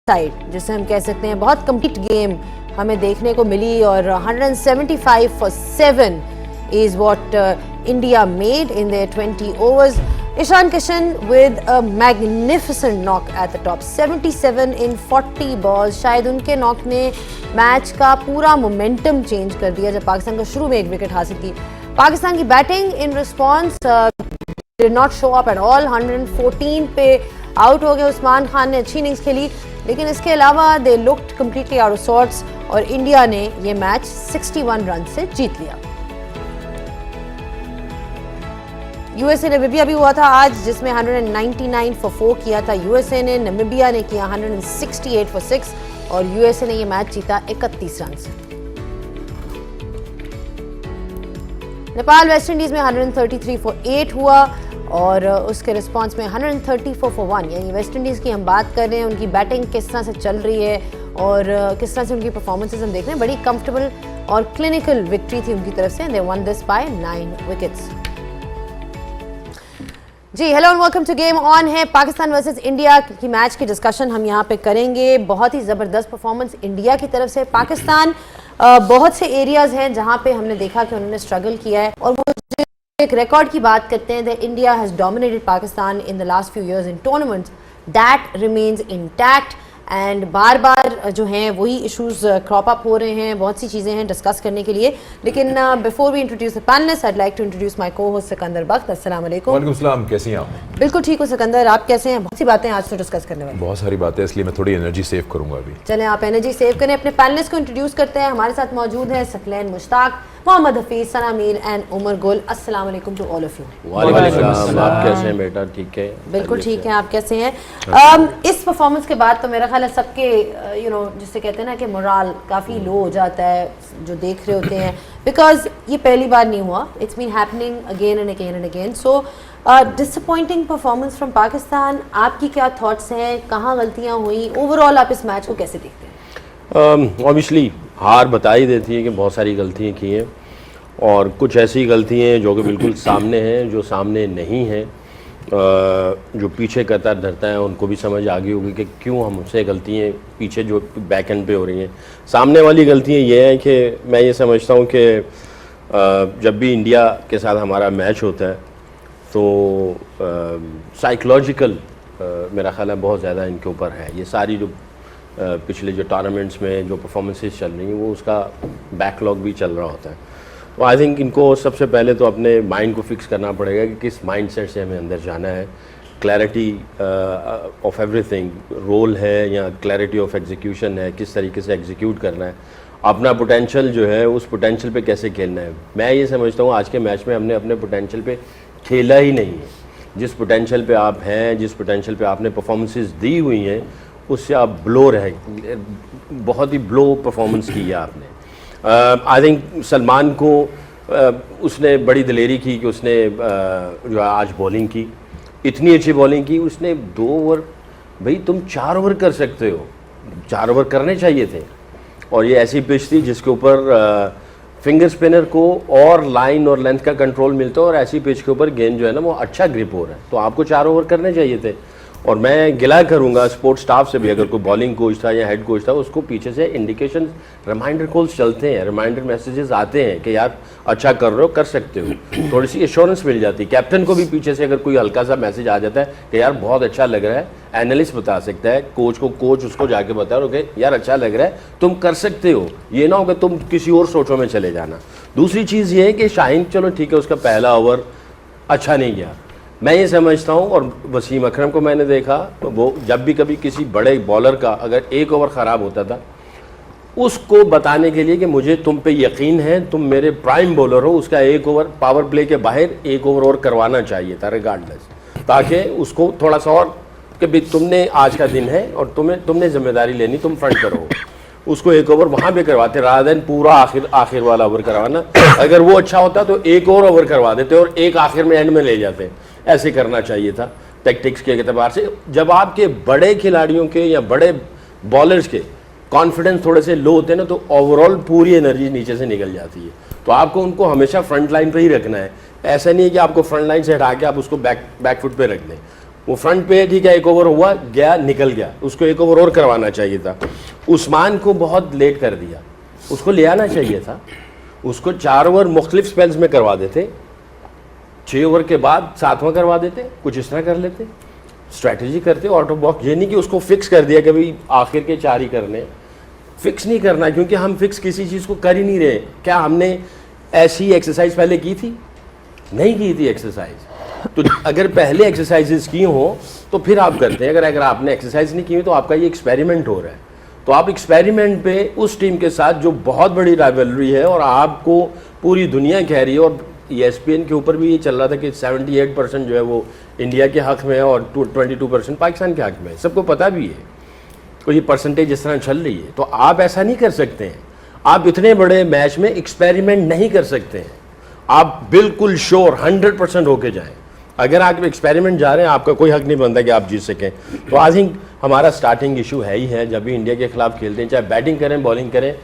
Side जिसे हम कह सकते हैं बहुत कंप्लीट गेम हमें देखने को मिली और 175 for 7 is what India made in their 20 overs. Ishan Kishan with a magnificent knock at the top, 77 in 40 balls. शायद उनके नॉक ने मैच का पूरा मोमेंटम चेंज कर दिया जब पाकिस्तान को शुरू में एक विकेट हासिल की। पाकिस्तान की batting in response did not show up at all. 114 पे आउट हो गए। उस्मान खान ने अच्छी इनिंग्स खेली, लेकिन इसके अलावा they looked completely out of sorts और इंडिया ने ये मैच 61 रन से जीत लिया। यूएसए नामीबिया भी हुआ था आज, जिसमें 199 for 4 किया था यूएसए ने। नामीबिया ने किया 168 for 6 और यूएसए ने ये मैच जीता 31 रन से। नेपाल वेस्ट इंडीज में 133 for 8 हुआ और उसके रिस्पांस में 134 for 1, यानी वेस्ट इंडीज़ की हम बात कर रहे हैं। उनकी बैटिंग किस तरह से चल रही है और किस तरह से उनकी परफॉर्मेंसेज हम देख रहे हैं। बड़ी कंफर्टेबल और क्लिनिकल विक्ट्री थी उनकी तरफ से। They won this by 9 wickets. जी hello and welcome to game on. है पाकिस्तान वर्सेस इंडिया की मैच की डिस्कशन हम यहाँ पे करेंगे। बहुत ही ज़बरदस्त परफॉर्मेंस इंडिया की तरफ से। पाकिस्तान बहुत से एरियाज़ हैं जहाँ पे हमने देखा कि उन्होंने स्ट्रगल किया है और वो एक रिकॉर्ड की बात करते हैं that India has dominated Pakistan in the last few years in tournaments, that remains intact and बार बार जो हैं वही इश्यूज क्रॉप अप हो रहे हैं। बहुत सी चीज़ें हैं डिस्कस करने के लिए, लेकिन before we introduce the panellist I like to introduce my co host Sikandar Bakht. अस्सलाम वालेकुम। वालेकुम सलाम, कैसी हैं आप? बिल्कुल ठीक हो सिकंदर, आप कैसे हैं? बहुत सी बातें आज तो डिस्कस करने वाले। बहुत सारी बातें, इसलिए मैं थोड़ी एनर्जी सेव करूंगा अभी। चलें आप एनर्जी सेव करें। अपने पैनलिस्ट को इंट्रोड्यूस करते हैं। हमारे साथ मौजूद है सकलैन मुश्ताक, मोहम्मद हफीज, सना मीर एंड उमर गुल। अस्सलाम वालेकुम टू ऑल ऑफ यू। वालेकुम सलाम। आप कैसे हैं बेटा? ठीक है, बिल्कुल ठीक है, आप कैसे हैं? इस परफॉर्मेंस के बाद तो मेरा ख्याल है सबके जिसे कहते हैं ना कि मोराल काफ़ी लो हो जाता है जो देख रहे होते हैं, बिकॉज ये पहली बार नहीं हुआ, it's been happening again and again and again. So disappointing performance from Pakistan. आपकी क्या थॉट्स हैं? कहाँ गलतियाँ हुई? ओवरऑल आप इस मैच को कैसे देखते हैं? ऑब्वियसली हार बता ही देती है कि बहुत सारी गलतियाँ की हैं और कुछ ऐसी गलतियाँ हैं जो कि बिल्कुल सामने हैं, जो सामने नहीं हैं। जो पीछे कतार धरता है उनको भी समझ आ गई होगी कि क्यों हमसे गलतियाँ पीछे जो बैक एंड पे हो रही हैं। सामने वाली गलतियाँ ये हैं कि मैं ये समझता हूँ कि जब भी इंडिया के साथ हमारा मैच होता है तो साइकोलॉजिकल मेरा ख्याल है बहुत ज़्यादा इनके ऊपर है। ये सारी जो पिछले जो टूर्नामेंट्स में जो परफॉर्मेंसेस चल रही हैं वो उसका बैकलॉग भी चल रहा होता है। तो आई थिंक इनको सबसे पहले तो अपने माइंड को फिक्स करना पड़ेगा कि किस माइंड सेट से हमें अंदर जाना है। क्लैरिटी ऑफ एवरीथिंग रोल है या क्लैरिटी ऑफ एग्जीक्यूशन है, किस तरीके से एग्जीक्यूट करना है, अपना पोटेंशियल जो है उस पोटेंशियल पे कैसे खेलना है। मैं ये समझता हूँ आज के मैच में हमने अपने पोटेंशियल पे खेला ही नहीं है। जिस पोटेंशियल पे आप हैं, जिस पोटेंशियल पे आपने परफॉर्मेंसेस दी हुई हैं, उससे आप ब्लो रहे, बहुत ही ब्लो परफॉर्मेंस की है आपने। आई थिंक सलमान को उसने बड़ी दिलेरी की कि उसने जो आज बॉलिंग की, इतनी अच्छी बॉलिंग की। उसने 2 ओवर, भाई तुम 4 ओवर कर सकते हो, 4 ओवर करने चाहिए थे। और ये ऐसी पिच थी जिसके ऊपर फिंगर स्पिनर को और लाइन और लेंथ का कंट्रोल मिलता है और ऐसी पिच के ऊपर गेंद जो है ना वो अच्छा ग्रिप हो रहा है, तो आपको 4 ओवर करने चाहिए थे। और मैं गिला करूंगा स्पोर्ट्स स्टाफ से भी, अगर कोई बॉलिंग कोच था या हेड कोच था, उसको पीछे से इंडिकेशन रिमाइंडर कॉल्स चलते हैं, रिमाइंडर मैसेजेस आते हैं कि यार अच्छा कर रहे हो, कर सकते हो, थोड़ी सी एश्योरेंस मिल जाती है। कैप्टन को भी पीछे से अगर कोई हल्का सा मैसेज आ जाता है कि यार बहुत अच्छा लग रहा है, एनालिस्ट बता सकता है कोच को, कोच उसको जाके बता रहे हो यार अच्छा लग रहा है, तुम कर सकते हो। ये ना हो कि तुम किसी और सोचों में चले जाना। दूसरी चीज़ ये है कि शाहीन, चलो ठीक है, उसका पहला ओवर अच्छा नहीं गया, मैं ये समझता हूँ। और वसीम अकरम को मैंने देखा, वो जब भी कभी किसी बड़े बॉलर का अगर 1 ओवर ख़राब होता था, उसको बताने के लिए कि मुझे तुम पे यकीन है, तुम मेरे प्राइम बॉलर हो, उसका 1 ओवर पावर प्ले के बाहर 1 ओवर और करवाना चाहिए था रिगार्डलेस, ताकि उसको थोड़ा सा और कि भाई तुमने आज का दिन है और तुमने जिम्मेदारी लेनी, तुम फ्रंट करो। उसको 1 ओवर वहाँ पे करवाते रादर देन पूरा आखिर वाला ओवर करवाना। अगर वो अच्छा होता तो 1 और ओवर करवा देते और एक आखिर में एंड में ले जाते। ऐसे करना चाहिए था टैक्टिक्स के एतबार से। जब आपके बड़े खिलाड़ियों के या बड़े बॉलर्स के कॉन्फिडेंस थोड़े से लो होते हैं ना, तो ओवरऑल पूरी एनर्जी नीचे से निकल जाती है। तो आपको उनको हमेशा फ्रंट लाइन पर ही रखना है। ऐसा नहीं है कि आपको फ्रंट लाइन से हटा के आप उसको बैक फुट पे रख दें। वो फ्रंट पे ठीक है, एक ओवर हुआ गया निकल गया, उसको एक ओवर और करवाना चाहिए था। उस्मान को बहुत लेट कर दिया, उसको ले आना चाहिए था, उसको 4 ओवर मुख्तलिफ स्पेल्स में करवा देते, 6 ओवर के बाद 7वां करवा देते, कुछ इस तरह कर लेते, स्ट्रैटेजी करते आउट ऑफ बॉक्स। ये नहीं कि उसको फिक्स कर दिया कि भाई आखिर के 4 ही करने, फिक्स नहीं करना, क्योंकि हम फिक्स किसी चीज़ को कर ही नहीं रहे। क्या हमने ऐसी एक्सरसाइज पहले की थी? नहीं की थी एक्सरसाइज। तो अगर पहले एक्सरसाइजेस की हो तो फिर आप करते हैं, अगर आपने एक्सरसाइज नहीं की हुई तो आपका ये एक्सपेरिमेंट हो रहा है। तो आप एक्सपेरिमेंट पे उस टीम के साथ जो बहुत बड़ी राइवलरी है और आपको पूरी दुनिया कह रही है, और ESPN के ऊपर भी ये चल रहा था कि 78% जो है वो इंडिया के हक़ में है और 22% पाकिस्तान के हक़ में है, सबको पता भी है, तो ये परसेंटेज इस तरह चल रही है। तो आप ऐसा नहीं कर सकते हैं, आप इतने बड़े मैच में एक्सपेरिमेंट नहीं कर सकते हैं, आप बिल्कुल श्योर 100% होके जाएं। अगर आप एक्सपेरिमेंट जा रहे हैं, आपका कोई हक नहीं बनता कि आप जीत सकें। तो आई थिंक हमारा स्टार्टिंग इशू है ही है, जब भी इंडिया के खिलाफ खेलते हैं, चाहे बैटिंग करें बॉलिंग करें,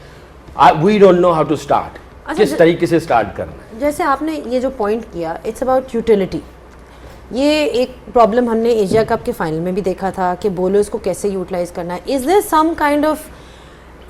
we don't know how to start, किस तरीके से स्टार्ट करना है। जैसे आपने ये जो पॉइंट किया, इट्स अबाउट यूटिलिटी। ये एक प्रॉब्लम हमने एशिया कप के फाइनल में भी देखा था कि बॉलर्स को कैसे यूटिलाइज करना है। Is there some kind of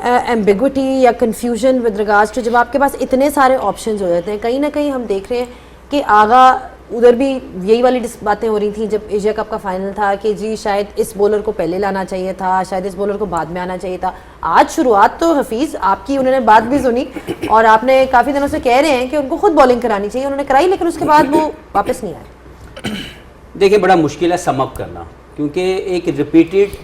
ambiguity या कंफ्यूजन विद रिगार्ड्स टू, जब आपके पास इतने सारे ऑप्शंस हो जाते हैं? कहीं ना कहीं हम देख रहे हैं कि आगा उधर भी यही वाली बातें हो रही थी जब एशिया कप का फाइनल था कि जी शायद इस बॉलर को पहले लाना चाहिए था, शायद इस बॉलर को बाद में आना चाहिए था। आज शुरुआत तो हफीज़ आपकी, उन्होंने बात भी सुनी और आपने काफ़ी दिनों से कह रहे हैं कि उनको खुद बॉलिंग करानी चाहिए, उन्होंने कराई, लेकिन उसके बाद वो वापस नहीं आए। देखिए, बड़ा मुश्किल है सम अप करना, क्योंकि एक रिपीटेड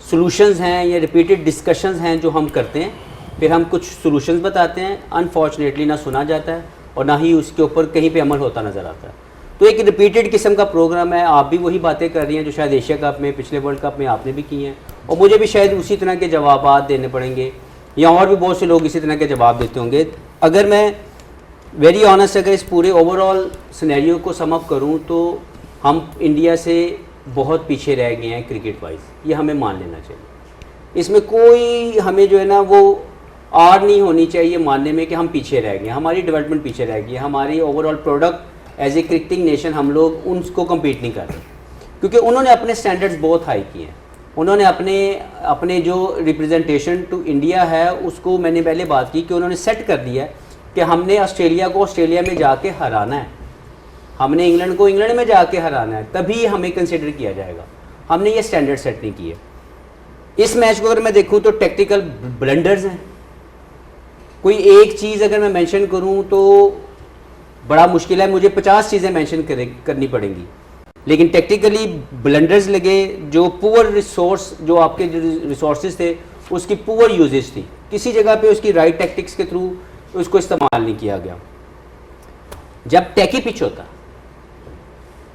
सॉल्यूशंस हैं या रिपीटेड डिस्कशंस हैं जो हम करते हैं, फिर हम कुछ सॉल्यूशंस बताते हैं, अनफॉर्चुनेटली ना सुना जाता है और ना ही उसके ऊपर कहीं पे अमल होता नज़र आता है। तो एक रिपीटेड किस्म का प्रोग्राम है। आप भी वही बातें कर रही हैं जो शायद एशिया कप में, पिछले वर्ल्ड कप में आपने भी की हैं, और मुझे भी शायद उसी तरह के जवाब देने पड़ेंगे, या और भी बहुत से लोग इसी तरह के जवाब देते होंगे। अगर मैं वेरी ऑनेस्ट अगर इस पूरे ओवरऑल सिनेरियो को सम अप करूँ तो हम इंडिया से बहुत पीछे रह गए हैं क्रिकेट वाइज, ये हमें मान लेना चाहिए। इसमें कोई हमें जो है ना वो आड़ नहीं होनी चाहिए मानने में कि हम पीछे रह गए, हमारी डेवलपमेंट पीछे रह गई है, हमारी overall product as a cricketing nation हम लोग उनको कम्पीट नहीं कर रहे, क्योंकि उन्होंने अपने स्टैंडर्ड्स बहुत हाई किए हैं। उन्होंने अपने जो रिप्रेजेंटेशन टू इंडिया है उसको, मैंने पहले बात की कि उन्होंने सेट कर दिया है कि हमने ऑस्ट्रेलिया को ऑस्ट्रेलिया में जाके हराना है, हमने इंग्लैंड को इंग्लैंड में जाके हराना है, तभी हमें कंसिडर किया जाएगा। हमने ये स्टैंडर्ड सेट नहीं किए। इस मैच को अगर मैं देखूं तो टेक्निकल ब्लंडर्स हैं। कोई एक चीज़ अगर मैं मेंशन करूं तो बड़ा मुश्किल है, मुझे 50 चीज़ें मेंशन करनी पड़ेंगी, लेकिन टेक्निकली ब्लंडर्स लगे। जो पुअर रिसोर्स, जो आपके रिसोर्सेज थे उसकी पुअर यूजेज थी, किसी जगह पे उसकी राइट टैक्टिक्स के थ्रू उसको इस्तेमाल नहीं किया गया। जब टैकी पिच होता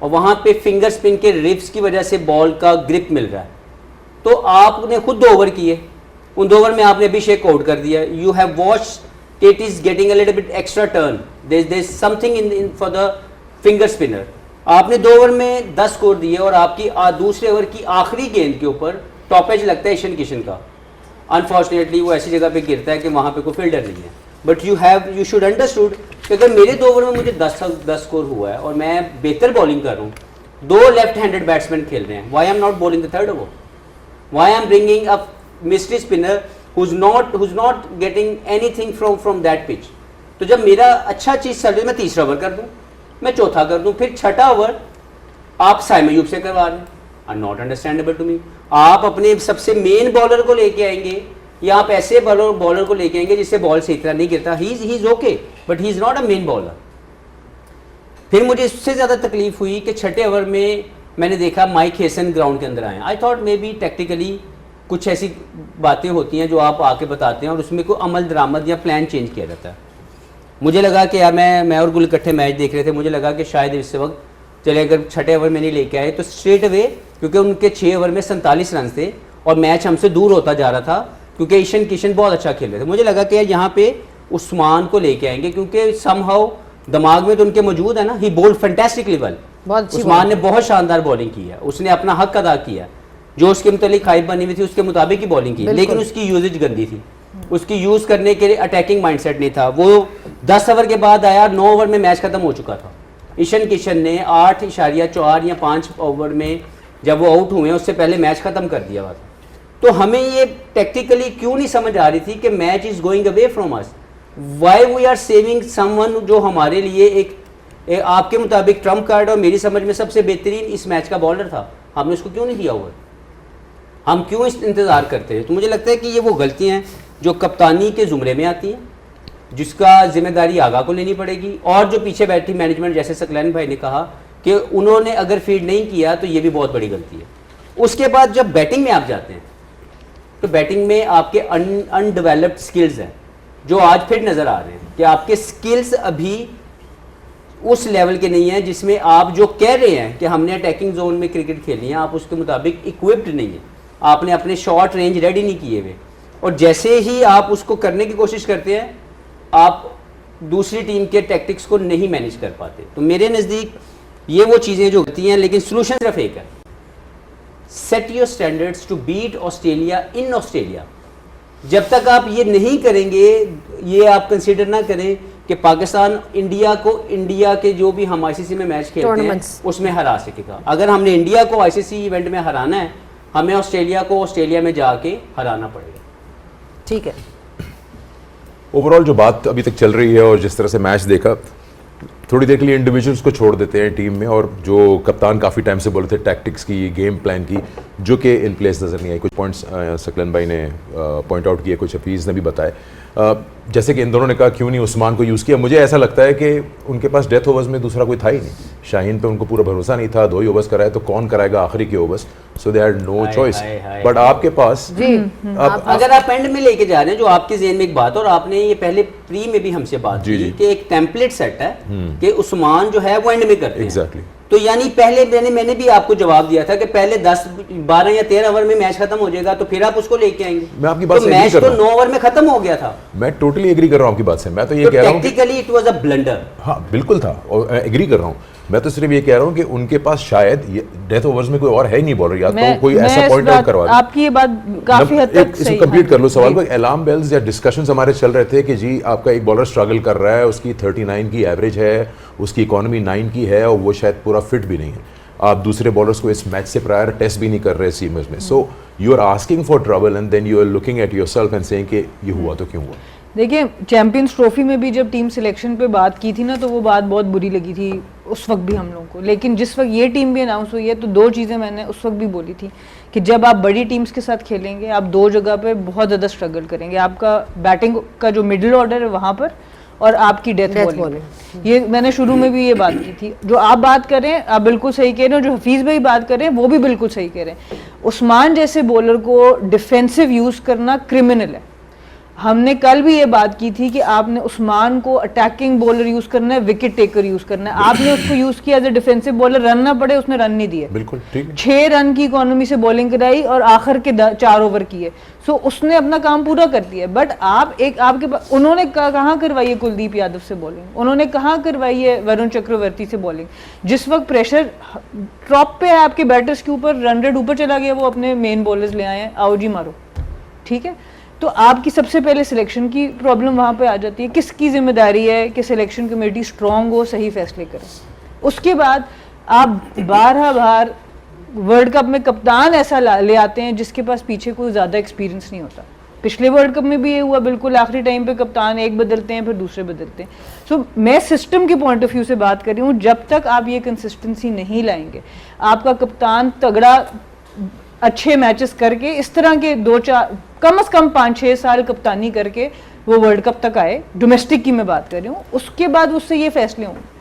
और वहाँ पे फिंगर स्पिन के रिप्स की वजह से बॉल का ग्रिप मिल रहा है, तो आपने खुद 2 ओवर किए, उन 2 ओवर में आपने अभिषेक आउट कर दिया। You have watched it is getting a little bit extra turn, there is something in for the finger spinner. आपने 2 ओवर में 10 स्कोर दिए और आपकी दूसरे ओवर की आखिरी गेंद के ऊपर टॉपेज लगता है ईशान किशन का। अनफॉर्चुनेटली वो ऐसी जगह पे गिरता है कि वहाँ पे कोई फील्डर नहीं है। बट यू शुड अंडरस्टूड कि अगर मेरे 2 ओवर में मुझे 10 स्कोर हुआ है और मैं बेहतर बॉलिंग कर रहा हूँ, 2 लेफ्ट हैंडेड बैट्समैन खेल रहे हैं, why am not bowling the third over, why am bringing a mystery spinner who's not getting anything from that pitch। तो जब मेरा अच्छा चीज़ चल रही है, मैं तीसरा ओवर कर दूं, मैं चौथा कर दूं, फिर छठा ओवर आप साइम अयूब से करवा रहे हैं। Are not understandable to me. आप अपने सबसे मेन बॉलर को लेके आएंगे या आप ऐसे बॉलर को लेके आएंगे जिससे बॉल सही तरह नहीं गिरता, he is okay but he is not a main bowler. फिर मुझे इससे ज़्यादा तकलीफ हुई कि छठे ओवर में मैंने देखा माइक हेसन ग्राउंड के अंदर आए। I thought may be tactically कुछ ऐसी बातें होती हैं जो आप आके बताते हैं और उसमें कोई अमल दरामद या प्लान चेंज किया जाता है। मुझे लगा कि यार मैं और गुल इकट्ठे मैच देख रहे थे, मुझे लगा कि शायद इस वक्त चले अगर छठे ओवर में नहीं लेके आए तो स्ट्रेट अवे, क्योंकि उनके 6 ओवर में 47 रन थे और मैच हमसे दूर होता जा रहा था क्योंकि ईशान किशन बहुत अच्छा खेल रहे थे। मुझे लगा कि यार यहाँ पे उस्मान को लेके आएंगे क्योंकि समहाउ दिमाग में तो उनके मौजूद है ना, ही बोल्ड फैंटास्टिकली वेल। उस्मान ने बहुत शानदार बॉलिंग की है, उसने अपना हक अदा किया, जो उसके मुतालिक ख्वाहिश बनी हुई थी उसके मुताबिक ही बॉलिंग की, लेकिन उसकी यूजेज गंदी थी, उसकी यूज़ करने के लिए अटैकिंग माइंडसेट नहीं था। वो 10 ओवर के बाद आया, 9 ओवर में मैच खत्म हो चुका था। ईशान किशन ने 8.4 या 5 ओवर में जब वो आउट हुए हैं उससे पहले मैच ख़त्म कर दिया हुआ था। तो हमें ये टेक्टिकली क्यों नहीं समझ आ रही थी कि match is going away from us, why we are saving someone जो हमारे लिए एक आपके मुताबिक ट्रम्प कार्ड और मेरी समझ में सबसे बेहतरीन इस मैच का बॉलर था, हमने उसको क्यों नहीं दिया हुआ? हम क्यों इस इंतज़ार करते हैं? तो मुझे लगता है कि ये वो गलतियाँ हैं जो कप्तानी के ज़ुमरे में आती हैं, जिसका जिम्मेदारी आगा को लेनी पड़ेगी। और जो पीछे बैठी मैनेजमेंट, जैसे सकलैन भाई ने कहा कि उन्होंने अगर फीड नहीं किया तो ये भी बहुत बड़ी गलती है। उसके बाद जब बैटिंग में आप जाते हैं तो बैटिंग में आपके अनडेवलप्ड स्किल्स हैं जो आज फिर नज़र आ रहे हैं कि आपके स्किल्स अभी उस लेवल के नहीं हैं जिसमें आप जो कह रहे हैं कि हमने अटैकिंग जोन में क्रिकेट खेलनी है, आप उसके मुताबिक इक्विप्ड नहीं है, आपने अपने शॉर्ट रेंज रेडी नहीं किए हुए। और जैसे ही आप उसको करने की कोशिश करते हैं आप दूसरी टीम के टैक्टिक्स को नहीं मैनेज कर पाते। तो मेरे नज़दीक ये वो चीज़ें जो होती हैं, लेकिन सोल्यूशन सिर्फ एक है, set your standards to beat Australia in Australia. जब तक आप ये नहीं करेंगे, ये आप कंसीडर ना करें कि पाकिस्तान इंडिया के जो भी हम आईसीसी में मैच खेलते हैं उसमें हरा सकेगा। अगर हमने इंडिया को आईसीसी इवेंट में हराना है, हमें ऑस्ट्रेलिया को ऑस्ट्रेलिया में जाके हराना पड़ेगा। ठीक है। ओवरऑल जो बात अभी तक चल रही है और जिस तरह से मैच देखा, थोड़ी देर के लिए इंडिविजुअल्स को छोड़ देते हैं टीम में, और जो कप्तान काफ़ी टाइम से बोले थे टैक्टिक्स की, गेम प्लान की, जो कि इन प्लेस नज़र नहीं आई। कुछ पॉइंट्स सकलन भाई ने पॉइंट आउट किए, कुछ हफीज़ ने भी बताए। जैसे कि इन दोनों ने कहा क्यों नहीं उस्मान को यूज़ किया, मुझे ऐसा लगता है कि उनके पास डेथ ओवर्स में दूसरा कोई था ही नहीं। शाहीन पे उनको पूरा भरोसा नहीं था, 2 ही ओवर्स कराए तो कौन कराएगा आखिरी के overs, so they had no choice. But आपके पास अगर आप एंड में लेके जा रहे हैं, जो आपके ज़हन में एक बात, और आपने ये पहले प्री में भी हमसे बात की कि एक टेम्पलेट सेट है कि उस्मान जो है वो एंड में करते हैं। एग्जैक्टली। तो यानी पहले मैंने भी आपको जवाब दिया था कि पहले 10, 12 या 13 ओवर में मैच खत्म हो जाएगा तो फिर आप उसको लेके आएंगे। मैं आपकी बात तो से मैच तो 9 ओवर में खत्म हो गया था। मैं टोटली एग्री कर रहा हूँ आपकी बात से। मैं तो ये कह रहा हूँ technically it was a blunder. हाँ बिल्कुल था, और एग्री कर रहा हूँ। मैं तो सिर्फ ये कह रहा हूँ कि उनके पास शायद डेथ ओवर्स में कोई और है ही नहीं बॉलर, या तो कोई ऐसा पॉइंट आउट करवा दे। आपकी ये बात काफी हद तक सही है। कंप्लीट कर लो सवाल को। अलार्म बेल्स या डिस्कशंस हमारे चल रहे थे कि जी आपका एक बॉलर स्ट्रगल कर रहा है, उसकी 39 की एवरेज है, उसकी इकोनॉमी 9 की है, और वो शायद पूरा फिट भी नहीं है। आप दूसरे बॉलर्स को इस मैच से प्रायर टेस्ट भी नहीं कर रहे सीमर्स में। So you are asking for trouble and then you are looking at yourself and saying कि ये हुआ तो क्यों हुआ। देखिए, चैंपियंस ट्रॉफी में भी जब टीम सिलेक्शन पे बात की थी ना, तो वो बात बहुत बुरी लगी थी उस वक्त भी हम लोगों को। लेकिन जिस वक्त ये टीम भी अनाउंस हुई है तो 2 चीज़ें मैंने उस वक्त भी बोली थी कि जब आप बड़ी टीम्स के साथ खेलेंगे आप 2 जगह पे बहुत ज़्यादा स्ट्रगल करेंगे। आपका बैटिंग का जो मिडिल ऑर्डर है वहाँ पर, और आपकी डेथ बॉलिंग। ये मैंने शुरू में भी ये बात की थी। जो आप बात कर रहे हैं आप बिल्कुल सही कह रहे हैं, जो हफीज़ भाई बात कर रहे हैं वो भी बिल्कुल सही कह रहे हैं। उस्मान जैसे बॉलर को डिफेंसिव यूज़ करना क्रिमिनल है। हमने कल भी ये बात की थी कि आपने उस्मान को अटैकिंग बॉलर यूज करना है, विकेट टेकर यूज करना है। आपने उसको यूज किया as a defensive bowler, run ना पड़े उसने रन नहीं दिए। बिल्कुल ठीक है। 6 रन की इकोनॉमी से बॉलिंग कराई और आखिर के 4 ओवर किए। सो उसने अपना काम पूरा कर दिया। बट आपके पास उन्होंने कहाँ करवाई है कुलदीप यादव से बॉलिंग, उन्होंने कहाँ करवाई है वरुण चक्रवर्ती से बॉलिंग। जिस वक्त प्रेशर टॉप पे है आपके बैटर्स के ऊपर, रन रेट ऊपर चला गया, वो अपने मेन बॉलर्स ले आए हैं, आओ जी मारो। ठीक है, तो आपकी सबसे पहले सिलेक्शन की प्रॉब्लम वहाँ पे आ जाती है। किसकी जिम्मेदारी है कि सिलेक्शन कमेटी स्ट्रॉन्ग हो, सही फैसले करे। उसके बाद आप बार वर्ल्ड कप में कप्तान ऐसा ले आते हैं जिसके पास पीछे कोई ज़्यादा एक्सपीरियंस नहीं होता। पिछले वर्ल्ड कप में भी ये हुआ, बिल्कुल आखिरी टाइम पे कप्तान एक बदलते हैं फिर दूसरे बदलते हैं। सो मैं सिस्टम के पॉइंट ऑफ व्यू से बात कर रही हूँ। जब तक आप ये कंसिस्टेंसी नहीं लाएंगे, आपका कप्तान तगड़ा अच्छे मैचेस करके इस तरह के 2-4 कम से कम 5-6 साल कप्तानी करके वो वर्ल्ड कप तक आए, डोमेस्टिक की मैं बात कर रही हूँ, उसके बाद उससे ये फैसले होंगे।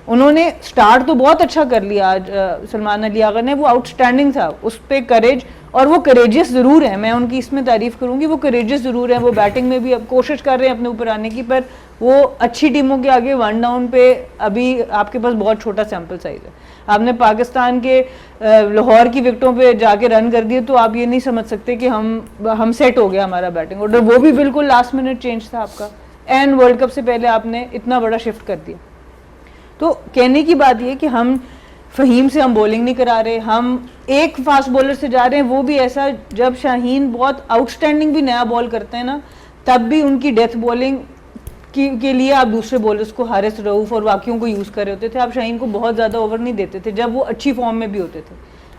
उन्होंने स्टार्ट तो बहुत अच्छा कर लिया आज सलमान अली आगा ने, वो आउटस्टैंडिंग था, उस पर करेज, और वो करेजियस ज़रूर है, मैं उनकी इसमें तारीफ करूँगी, वो करेजियस ज़रूर है। वो बैटिंग में भी अब कोशिश कर रहे हैं अपने ऊपर आने की, पर वो अच्छी टीमों के आगे 1 डाउन पे अभी आपके पास बहुत छोटा सैम्पल साइज है। आपने पाकिस्तान के लाहौर की विकेटों पे जाके रन कर दिए तो आप ये नहीं समझ सकते कि हम सेट हो गया हमारा बैटिंग ऑर्डर। वो भी बिल्कुल लास्ट मिनट चेंज था आपका, एंड वर्ल्ड कप से पहले आपने इतना बड़ा शिफ्ट कर दिया। तो कहने की बात ये कि हम फ़हीम से हम बॉलिंग नहीं करा रहे, हम एक फास्ट बॉलर से जा रहे हैं, वो भी ऐसा जब शाहीन बहुत आउटस्टैंडिंग भी नया बॉल करते हैं ना, तब भी उनकी डेथ बॉलिंग के लिए आप दूसरे बॉलर्स को, हारिस रऊफ और बाकियों को यूज़ कर रहे होते थे। आप शाहीन को बहुत ज़्यादा ओवर नहीं देते थे जब वो अच्छी फॉर्म में भी होते थे।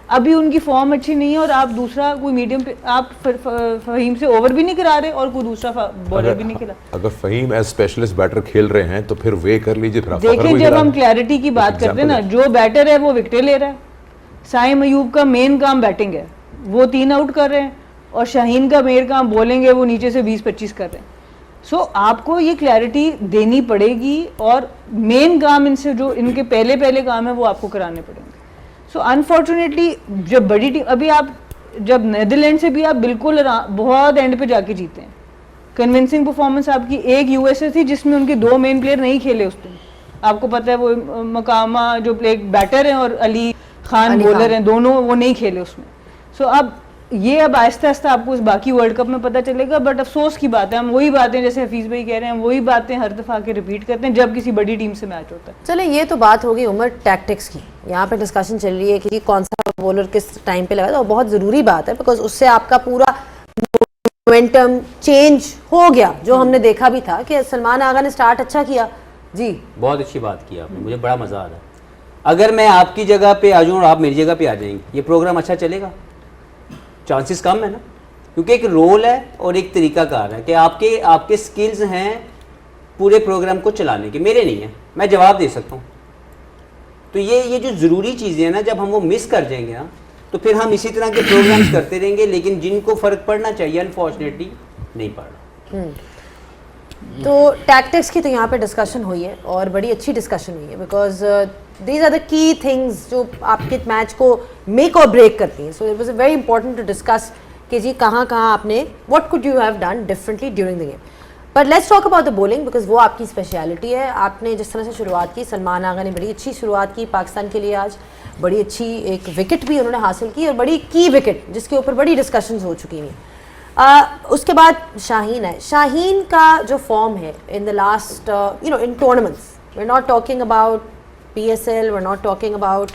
अभी उनकी फॉर्म अच्छी नहीं है और आप दूसरा कोई मीडियम पे आप फहीम से ओवर भी नहीं करा रहे और कोई दूसरा बॉलर भी नहीं खिला। अगर फहीम एज स्पेशलिस्ट बैटर खेल रहे हैं तो फिर वे कर लीजिए। फिर देखिए जब हम क्लैरिटी की बात करते हैं ना, जो बैटर है वो विकेटें ले रहा है। साइम अयूब का मेन काम बैटिंग है, वो 3 आउट कर रहे हैं, और शाहीन का मेन काम बॉलिंग है, वो नीचे से 20-25 कर रहे हैं। सो आपको ये क्लैरिटी देनी पड़ेगी और मेन काम इनसे जो इनके पहले काम है वो आपको कराने पड़ेंगे। सो अनफॉर्चुनेटली जब बड़ी टीम, अभी आप जब नीदरलैंड से भी आप बिल्कुल बहुत एंड पे जाके जीते हैं, कन्विंसिंग परफॉर्मेंस आपकी। एक यूएसए थी जिसमें उनके 2 मेन प्लेयर नहीं खेले उस दिन, आपको पता है, वो मकामा जो एक बैटर हैं और अली खान बॉलर हैं, दोनों वो नहीं खेले उसमें। सो अब ये अब आहिस्ता आहिस्ता आपको इस बाकी वर्ल्ड कप में पता चलेगा। बट अफसोस की बात है, हम वही बातें जैसे हफीज़ भाई कह रहे हैं, वही बातें हर दफ़ा के रिपीट करते हैं जब किसी बड़ी टीम से मैच होता है। चले ये तो बात होगी उमर टैक्टिक्स की, यहाँ पे डिस्कशन चल रही है कि कौन सा बॉलर किस टाइम पे लगा, तो बहुत ज़रूरी बात है बिकॉज उससे आपका पूरा मोमेंटम चेंज हो गया, जो हमने देखा भी था कि सलमान आगा ने स्टार्ट अच्छा किया। जी बहुत अच्छी बात की आपने, मुझे बड़ा मज़ा आ रहा है। अगर मैं आपकी जगह पे आ जाऊँ और आप मेरी जगह पे आ जाएंगे, ये प्रोग्राम अच्छा चलेगा? चांसेस कम है ना, क्योंकि एक रोल है और एक तरीकाकार है कि आपके स्किल्स हैं पूरे प्रोग्राम को चलाने के, मेरे नहीं है, मैं जवाब दे सकता हूँ। तो ये जो ज़रूरी चीज़ें हैं ना, जब हम वो मिस कर जाएंगे ना, तो फिर हम इसी तरह के प्रोग्राम्स करते रहेंगे, लेकिन जिनको फ़र्क पड़ना चाहिए अनफॉर्चुनेटली नहीं पड़ रहा। तो टैक्टिक्स की तो यहाँ पे डिस्कशन हुई है और बड़ी अच्छी डिस्कशन हुई है because these are the key things जो आपके मैच को मेक और ब्रेक करती हैं। So it was very important to discuss कि जी कहाँ आपने what could you have done differently during the game. But let's talk about the bowling because वो आपकी स्पेशलिटी है। आपने जिस तरह से शुरुआत की, सलमान आगा ने बड़ी अच्छी शुरुआत की पाकिस्तान के लिए, आज बड़ी अच्छी एक विकेट भी उन्होंने हासिल की और बड़ी की विकेट जिसके ऊपर बड़ी डिस्कशंस हो चुकी हैं। उसके बाद शाहीन है, शाहीन का जो फॉर्म है in the last in tournaments, we are not talking about PSL, we are not talking about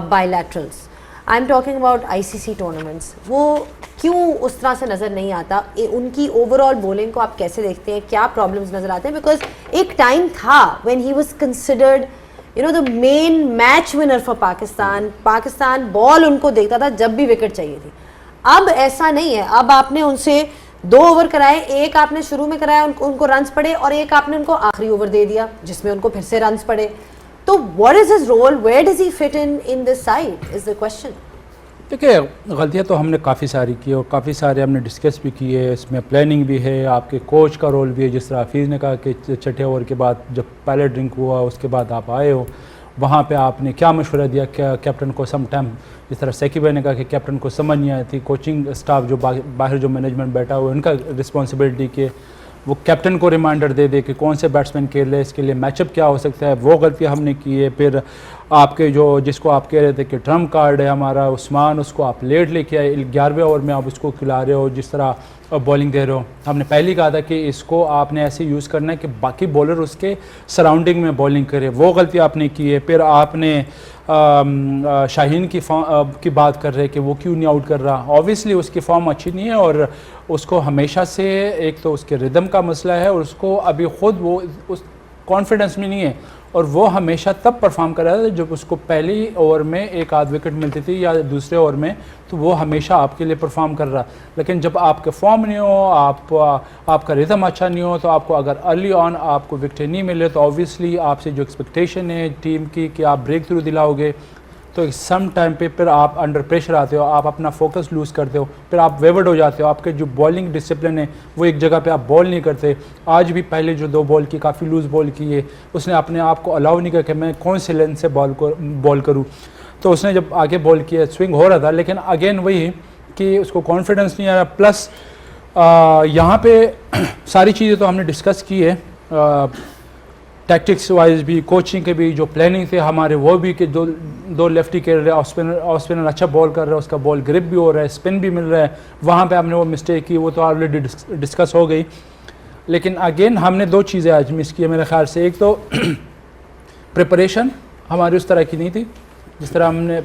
bilaterals, I am talking about ICC tournaments, वो क्यों उस तरह से नज़र नहीं आता? उनकी ओवरऑल बॉलिंग को आप कैसे देखते हैं, क्या प्रॉब्लम्स नज़र आते हैं? बिकॉज एक टाइम था when he was considered the main match winner for Pakistan ball उनको देखता था जब भी विकेट चाहिए थी। अब ऐसा नहीं है, अब आपने उनसे 2 ओवर कराए, एक आपने शुरू में कराया उनको रन्स पड़े और एक आपने उनको आखिरी ओवर दे दिया जिसमें उनको फिर से रन्स पड़े। तो what is his role, where does he fit in this side is the question. देखिए गलतियाँ तो हमने काफ़ी सारी की और काफ़ी सारे हमने डिस्कस भी की है, इसमें प्लानिंग भी है, आपके कोच का रोल भी है। जिस तरह हफीज़ ने कहा कि छठे ओवर के बाद जब पहले ड्रिंक हुआ उसके बाद आप आए हो, वहाँ पे आपने क्या मशवरा दिया, क्या कैप्टन को सम टाइम, जिस तरह सेकी भाई ने कहा कि कैप्टन को समझ नहीं आई थी, कोचिंग स्टाफ जो बाहर जो मैनेजमेंट बैठा हुआ उनका रिस्पॉन्सिबिलिटी कि वो कैप्टन को रिमाइंडर दे दे कि कौन से बैट्समैन खेल रहे हैं, इसके लिए मैचअप क्या हो सकता है, वो गलतियाँ हमने की है। फिर आपके जो जिसको आप कह रहे थे कि ट्रम्प कार्ड है हमारा उस्मान, उसको आप लेट लेके आए, 11वें ओवर में आप उसको खिला रहे हो, जिस तरह बॉलिंग दे रहे हो। हमने पहले ही कहा था कि इसको आपने ऐसे यूज़ करना है कि बाकी बॉलर उसके सराउंडिंग में बॉलिंग करे, वो गलती आपने की है। फिर आपने शाहीन की बात कर रहे हैं कि वो क्यों नहीं आउट कर रहा, ऑब्वियसली उसकी फॉर्म अच्छी नहीं है और उसको हमेशा से एक तो उसके रिदम का मसला है और उसको अभी ख़ुद वो उस कॉन्फिडेंस में नहीं है और वो हमेशा तब परफॉर्म कर रहा था जब उसको पहली ओवर में एक आध विकेट मिलती थी या दूसरे ओवर में, तो वो हमेशा आपके लिए परफॉर्म कर रहा। लेकिन जब आपके फॉर्म नहीं हो, आपका रिदम अच्छा नहीं हो, तो आपको अगर अर्ली ऑन आपको विकेट नहीं मिले तो ऑब्वियसली आपसे जो एक्सपेक्टेशन है टीम की कि आप ब्रेक थ्रू दिलाओगे, तो सम टाइम पे फिर आप अंडर प्रेशर आते हो, आप अपना फोकस लूज़ करते हो, फिर आप वेवर्ड हो जाते हो, आपके जो बॉलिंग डिसिप्लिन है वो एक जगह पे आप बॉल नहीं करते। आज भी पहले जो 2 बॉल की काफ़ी लूज़ बॉल की है, उसने अपने आप को अलाउ नहीं किया कि मैं कौन से लेंथ से बॉल करूँ, तो उसने जब आगे बॉल किया स्विंग हो रहा था, लेकिन अगेन वही कि उसको कॉन्फिडेंस नहीं आ रहा। प्लस यहाँ पे सारी चीज़ें तो हमने डिस्कस की है, टैक्टिक्स वाइज भी, कोचिंग के भी, जो प्लानिंग थे हमारे वो भी कि दो लेफ्टी खेल रहे हैं, ऑफ स्पिनर अच्छा बॉल कर रहा है, उसका बॉल ग्रिप भी हो रहा है, स्पिन भी मिल रहा है, वहाँ पे हमने वो मिस्टेक की, वो तो ऑलरेडी डिस्कस हो गई। लेकिन अगेन हमने 2 चीज़ें आज मिस की है मेरे ख्याल से। एक तो प्रिपरेशन हमारी उस तरह की नहीं थी जिस तरह हमने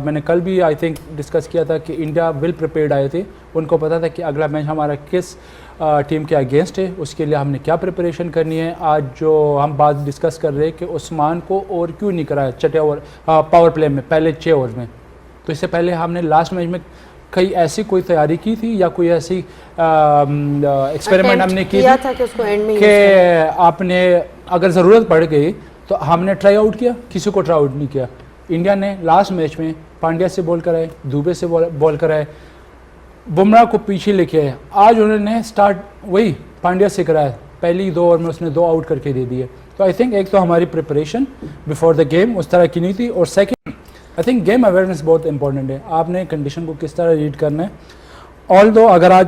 मैंने कल भी आई थिंक डिस्कस किया था कि इंडिया वेल प्रिपेयर्ड आए थे, उनको पता था कि अगला मैच हमारा किस टीम के अगेंस्ट है, उसके लिए हमने क्या प्रिपरेशन करनी है। आज जो हम बात डिस्कस कर रहे हैं कि उस्मान को और क्यों नहीं कराया छठे ओवर पावर प्ले में, पहले 6 ओवर में, तो इससे पहले हमने लास्ट मैच में कई ऐसी कोई तैयारी की थी या कोई ऐसी एक्सपेरिमेंट हमने की किया था कि उसको एंड में कि आपने अगर ज़रूरत पड़ गई तो हमने ट्राई आउट किया, किसी को ट्राई आउट नहीं किया। इंडिया ने लास्ट मैच में पांड्या से बॉल कराए, दुबे से बॉल कराए, बुमराह को पीछे लेके आए। आज उन्होंने स्टार्ट वही पांड्या से कराया, पहली 2 ओवर में उसने 2 आउट करके दे दिए। तो आई थिंक एक तो हमारी प्रिपरेशन बिफोर द गेम उस तरह की नहीं थी, और second I think game awareness बहुत इंपॉर्टेंट है। आपने कंडीशन को किस तरह रीड करना है। ऑल दो अगर आज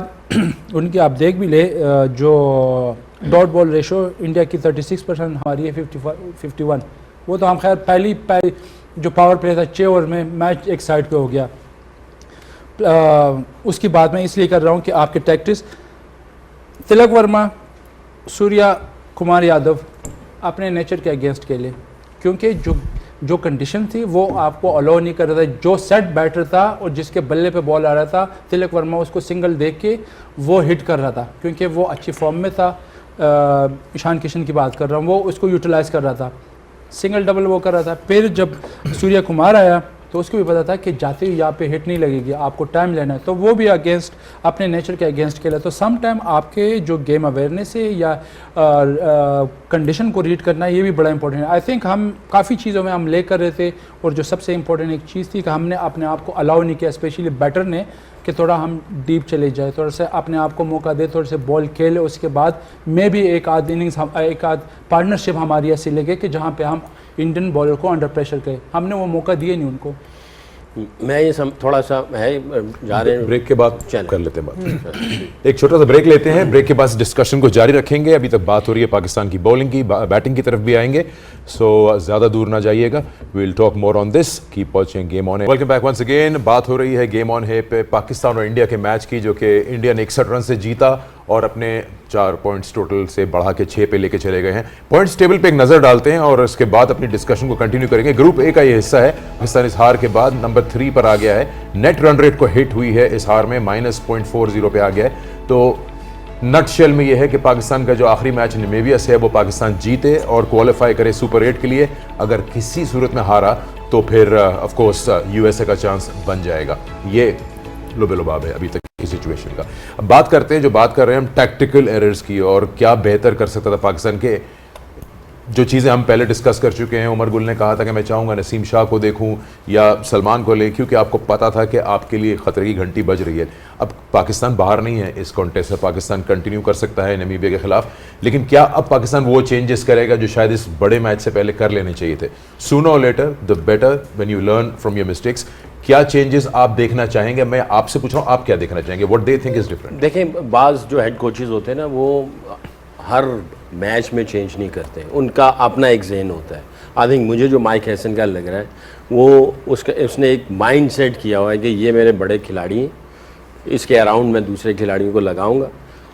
उनकी आप देख भी ले, जो डॉट बॉल रेशो इंडिया की 36% हमारी है 51, वो तो हम खैर पहली जो पावर प्ले था 6 ओवर में मैच एक साइड पे हो गया। उसकी बात मैं इसलिए कर रहा हूँ कि आपके टैक्टिस तिलक वर्मा, सूर्या कुमार यादव अपने नेचर के अगेंस्ट खेले, क्योंकि जो कंडीशन थी वो आपको अलाउ नहीं कर रहा था। जो सेट बैटर था और जिसके बल्ले पे बॉल आ रहा था, तिलक वर्मा उसको सिंगल देख के वो हिट कर रहा था, क्योंकि वो अच्छी फॉर्म में था। ईशान किशन की बात कर रहा हूँ, वो उसको यूटिलाइज़ कर रहा था, सिंगल डबल वो कर रहा था। फिर जब सूर्या कुमार आया तो उसको भी पता था कि जाते ही यहाँ पे हिट नहीं लगेगी, आपको टाइम लेना है, तो वो भी अगेंस्ट अपने नेचर के अगेंस्ट खेला। तो सम टाइम आपके जो गेम अवेयरनेस है या कंडीशन को रीड करना, ये भी बड़ा इंपॉर्टेंट है। आई थिंक हम काफ़ी चीज़ों में हम ले कर रहे थे, और जो सबसे इंपॉर्टेंट एक चीज़ थी कि हमने अपने आप को अलाउ नहीं किया, स्पेशली बैटर ने, कि थोड़ा हम डीप चले जाए, थोड़ा सा अपने आप को मौका दे, थोड़े से बॉल खेले। उसके बाद मे भी एक आध इनिंग्स एक आध पार्टनरशिप हमारी ऐसी लगे कि जहाँ पे हम इंडियन बॉलर को अंडर प्रेशर करें। हमने वो मौका दिए नहीं उनको। मैं ये थोड़ा सा है जा रहे हैं, ब्रेक के बाद कर लेते हैं बात। एक छोटा सा ब्रेक लेते हैं, ब्रेक के बाद डिस्कशन को जारी रखेंगे। अभी तक बात हो रही है पाकिस्तान की बॉलिंग की, बैटिंग की तरफ भी आएंगे, सो ज़्यादा दूर ना जाइएगा। We will talk more on this, keep watching game on है। Welcome back once again. बात हो रही है गेम ऑन है पे पाकिस्तान और इंडिया के मैच की, जो कि इंडिया ने 61 रन से जीता और अपने 4 पॉइंट्स टोटल से बढ़ा के 6 पे लेके चले गए हैं। पॉइंट्स टेबल पे एक नज़र डालते हैं और उसके बाद अपनी डिस्कशन को कंटिन्यू करेंगे। ग्रुप ए का ये हिस्सा है। पाकिस्तान इस हार के बाद नंबर 3 पर आ गया है। नेट रन रेट को हिट हुई है इस हार में, -0.40 पे आ गया है। तो नटशेल में ये है कि पाकिस्तान का जो आखिरी मैच नामीबिया से है वो पाकिस्तान जीते और क्वालिफाई करे सुपर 8 के लिए। अगर किसी सूरत में हारा तो फिर ऑफ कोर्स यूएसए का चांस बन जाएगा। ये लुबे-लुबाब है अभी तक की सिचुएशन का। अब बात करते हैं, जो बात कर रहे हैं हम टैक्टिकल एरर्स की, और क्या बेहतर कर सकता था पाकिस्तान के। जो चीज़ें हम पहले डिस्कस कर चुके हैं, उमर गुल ने कहा था कि मैं चाहूँगा नसीम शाह को देखूं या सलमान को ले, क्योंकि आपको पता था कि आपके लिए ख़तरे की घंटी बज रही है। अब पाकिस्तान बाहर नहीं है इस कॉन्टेस्ट से, पाकिस्तान कंटिन्यू कर सकता है नामीबिया के खिलाफ, लेकिन क्या अब पाकिस्तान वो चेंजेस करेगा जो शायद इस बड़े मैच से पहले कर लेने चाहिए थे। सूनर और later the better when you learn from your mistakes. क्या चेंजेस आप देखना चाहेंगे? मैं आपसे पूछ रहा हूँ, आप क्या देखना चाहेंगे? What they think is different? देखें, बाज़ जो हेड कोचेज़ होते हैं ना, वो हर मैच में चेंज नहीं करते, उनका अपना एक ज़हन होता है। आई थिंक मुझे जो माइक हैसन का लग रहा है, वो उसने एक माइंड सेट किया हुआ है कि ये मेरे बड़े खिलाड़ी हैं, इसके अराउंड मैं दूसरे खिलाड़ियों को लगाऊंगा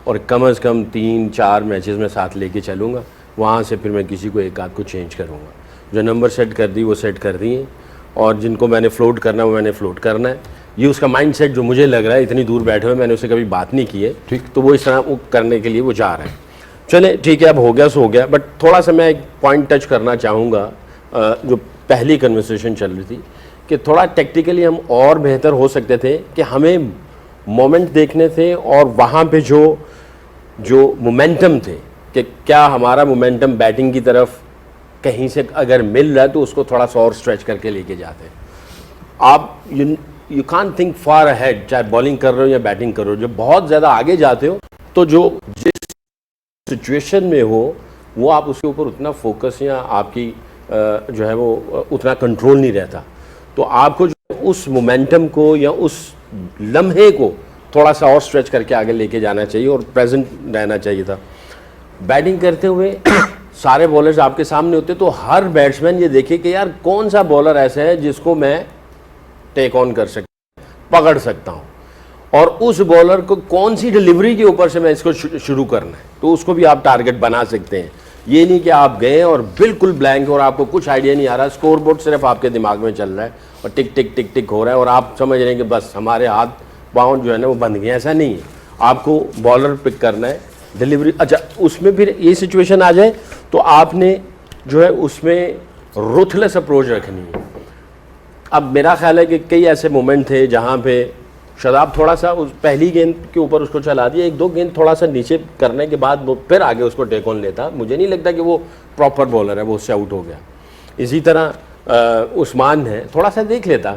और कम से कम 3-4 मैचेस में साथ लेके चलूँगा, वहाँ से फिर मैं किसी को एक आध को चेंज करूँगा। जो नंबर सेट कर दी वो सेट कर दिए, और जिनको मैंने फ्लोट करना है वो मैंने फ्लोट करना है। ये उसका माइंडसेट जो मुझे लग रहा है, इतनी दूर बैठे हुए मैंने उससे कभी बात नहीं की है, ठीक, तो वो इस तरह वो करने के लिए वो जा रहा है। चले ठीक है, अब हो गया सो हो गया। बट थोड़ा सा मैं एक पॉइंट टच करना चाहूँगा, जो पहली कन्वर्सेशन चल रही थी कि थोड़ा टेक्निकली हम और बेहतर हो सकते थे, कि हमें मोमेंट देखने थे और वहाँ पे जो मोमेंटम थे, कि क्या हमारा मोमेंटम बैटिंग की तरफ कहीं से अगर मिल रहा है तो उसको थोड़ा सा और स्ट्रेच करके लेके जाते हैं। आप you can't think far ahead, चाहे बॉलिंग कर रहे हो या बैटिंग कर रहे हो। जब बहुत ज़्यादा आगे जाते हो तो जो जिस सिचुएशन में हो वो आप उसके ऊपर उतना फोकस या आपकी जो है वो उतना कंट्रोल नहीं रहता। तो आपको जो उस मोमेंटम को या उस लम्हे को थोड़ा सा और स्ट्रेच करके आगे लेके जाना चाहिए और प्रेजेंट रहना चाहिए था। बैटिंग करते हुए सारे बॉलर्स आपके सामने होते, तो हर बैट्समैन ये देखे कि यार कौन सा बॉलर ऐसा है जिसको मैं टेक ऑन कर सकता, पकड़ सकता हूँ, और उस बॉलर को कौन सी डिलीवरी के ऊपर से मैं इसको शुरू करना है, तो उसको भी आप टारगेट बना सकते हैं। ये नहीं कि आप गए और बिल्कुल ब्लैंक और आपको कुछ आइडिया नहीं आ रहा, स्कोर बोर्ड सिर्फ आपके दिमाग में चल रहा है और टिक टिक टिक टिक हो रहा है और आप समझ रहे हैं कि बस हमारे हाथ पाँव जो है ना वो बंद गए। ऐसा नहीं है, आपको बॉलर पिक करना है, डिलीवरी। अच्छा, उसमें फिर ये सिचुएशन आ जाए तो आपने जो है उसमें रूथलेस अप्रोच रखनी है। अब मेरा ख्याल है कि कई ऐसे मोमेंट थे जहाँ पे शादाब थोड़ा सा उस पहली गेंद के ऊपर उसको चला दिया, एक दो गेंद थोड़ा सा नीचे करने के बाद वो फिर आगे उसको टेक ऑन लेता। मुझे नहीं लगता कि वो प्रॉपर बॉलर है, वो उससे आउट हो गया। इसी तरह उस्मान है, थोड़ा सा देख लेता।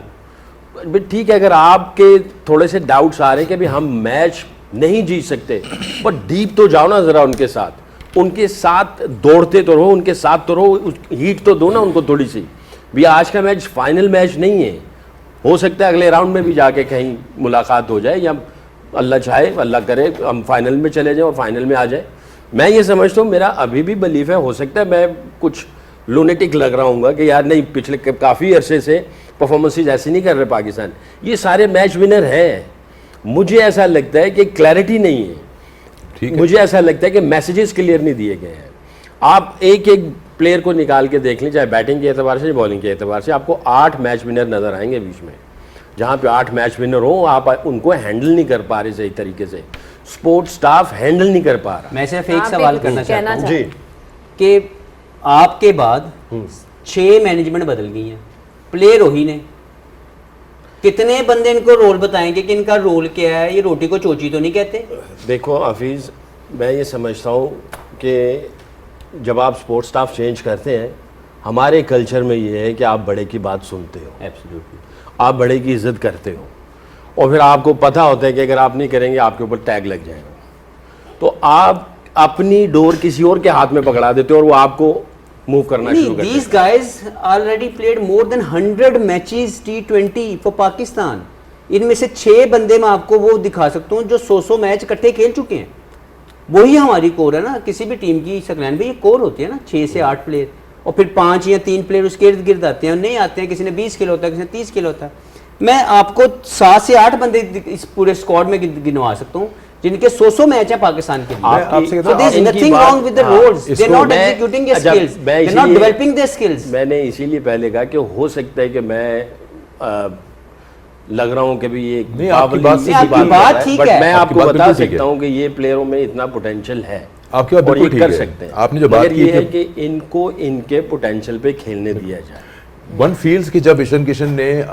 ठीक है, अगर आपके थोड़े से डाउट्स आ रहे हैं कि भाई हम मैच नहीं जीत सकते, पर डीप तो जाओ ना ज़रा उनके साथ दौड़ते तो रहो, उनके साथ तो रहो, हीट तो दो ना उनको थोड़ी सी भी। आज का मैच फाइनल मैच नहीं है, हो सकता है अगले राउंड में भी जाके कहीं मुलाकात हो जाए, या अल्लाह चाहे, अल्लाह करे हम फाइनल में चले जाएं और फाइनल में आ जाए। मैं ये समझता हूँ, मेरा अभी भी बिलीफ है, हो सकता है मैं कुछ लूनेटिक लग रहा हूँ कि यार नहीं, पिछले काफ़ी अरसे से परफॉर्मेंसेज ऐसी नहीं कर रहे पाकिस्तान, ये सारे मैच विनर हैं। मुझे ऐसा लगता है कि क्लैरिटी नहीं है, ठीक है। मुझे ऐसा लगता है कि मैसेजेस क्लियर नहीं दिए गए हैं। आप एक एक प्लेयर को निकाल के देख लें, चाहे बैटिंग के एतबार से, बॉलिंग के एतबार से, आपको 8 मैच विनर नज़र आएंगे बीच में। जहाँ पे 8 मैच विनर हो, आप उनको हैंडल नहीं कर पा रहे सही तरीके से, स्पोर्ट्स स्टाफ हैंडल नहीं कर पा रहा। मैं सिर्फ एक आप सवाल एक करना कहना चाहता हूँ जी, कि आपके बाद 6 मैनेजमेंट बदल गई हैं, प्लेयर वही ने, कितने बंदे इनको रोल बताएंगे कि इनका रोल क्या है? ये रोटी को चोची तो नहीं कहते? देखो हफीज़, मैं ये समझता हूँ कि जब आप स्पोर्ट्स स्टाफ चेंज करते हैं, हमारे कल्चर में ये है कि आप बड़े की बात सुनते हो, एब्सोल्युटली, आप बड़े की इज्जत करते हो, और फिर आपको पता होता है कि अगर आप नहीं करेंगे आपके ऊपर टैग लग जाएगा, तो आप अपनी डोर किसी और के हाथ में पकड़ा देते हो और वो आपको मूव करना शुरू कर देते these guys already played more than 100 matches T20 for Pakistan. इनमें से 6 बंदे मैं आपको वो दिखा सकता हूँ जो 100 मैच इकट्ठे खेल चुके हैं। वही हमारी कोर है ना, किसी भी टीम की सकलैन में ये कोर होती है ना, 6 से 8 प्लेयर, और फिर 5 या 3 प्लेयर उसके इर्द गिर्द आते हैं, नहीं आते हैं, किसी ने 20 किलो होता है, किसी ने 30 किलो होता है। मैं आपको 7 से 8 बंदे इस पूरे स्क्वाड में गिनवा सकता हूँ जिनके 100 मैच है पाकिस्तान के लिए। आपकी- So there is इनकी nothing बात- wrong with the हाँ, roles. They're इसको not मैं- executing their अच्छा, skills. मैं They're not इसीलिए- developing their skills. मैंने इसीलिए पहले कहा कि हो सकता है कि मैं लग रहा हूँ कि भी ये नहीं, आपकी बात काबिल- ठीक की है। बात ठीक बट है। मैं आपकी आपको बात बता बिल्कुल ठीक सकता है। हूँ कि ये प्लेयरों में इतना पोटेंशियल है आपकी बात और ये बिल्कुल कर ठीक है। सकते हैं। आपने जो बात मगर की ये कि- है कि इनको इनके पोटेंशियल पे खेलने दिया जाए। वन फील्स कि जब ईशान किशन ने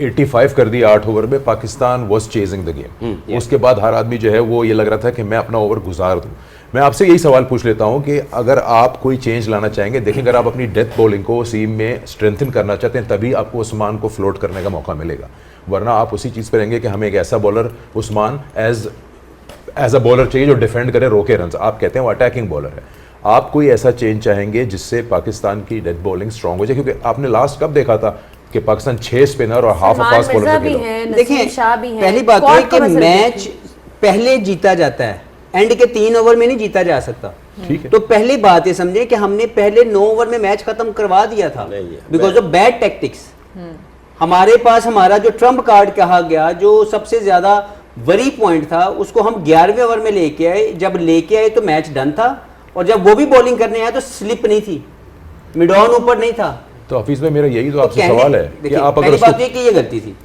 85 कर दिया 8 ओवर में, Pakistan was chasing the game. उसके बाद हर आदमी जो है वो ये लग रहा था कि मैं अपना ओवर गुजार दूं। मैं आपसे यही सवाल पूछ लेता हूं कि अगर आप कोई चेंज लाना चाहेंगे, देखें अगर आप अपनी डेथ बॉलिंग को सीम में स्ट्रेंथन करना चाहते हैं, तभी आपको उस्मान को फ्लोट करने का मौका मिलेगा, वरना आप उसी चीज़ पर रहेंगे कि हमें एक ऐसा bowler Usman as a bowler चाहिए जो डिफेंड करे, रोके रन। आप कहते हैं वो अटैकिंग बॉलर है। आप कोई ऐसा चेंज चाहेंगे जिससे पाकिस्तान की डेथ बॉलिंग स्ट्रांग हो जाए? क्योंकि आपने लास्ट कब देखा था कि पाकिस्तान 6 स्पिनर और half Salman fast Mirza bowler भी से खेला। हैं, देखिए, नसीम शाह भी हैं। पहली बात स्क्वाड है कि को मैं सिर्फ मैच देखी। पहले जीता जाता है, एंड के 3 ओवर में नहीं जीता जा सकता। ठीक है। तो पहली बात ये समझे कि हमने पहले 9 ओवर में मैच खत्म करवा दिया था नहीं है, बिकॉज ऑफ बैड टैक्टिक्स। हमारे पास हमारा जो ट्रम्प कार्ड कहा गया, जो सबसे ज्यादा वरी पॉइंट था, उसको हम 11वें ओवर में लेके आए। जब लेके आए तो मैच डन था, और जब वो भी बॉलिंग करने आया तो स्लिप नहीं थी, मिड ऑन ऊपर नहीं था। तो हफीज में मेरा यही तो आपसे कहने- सवाल है कि देखिए, आप अगर पहली बात उसको ये कि ये गलती थी।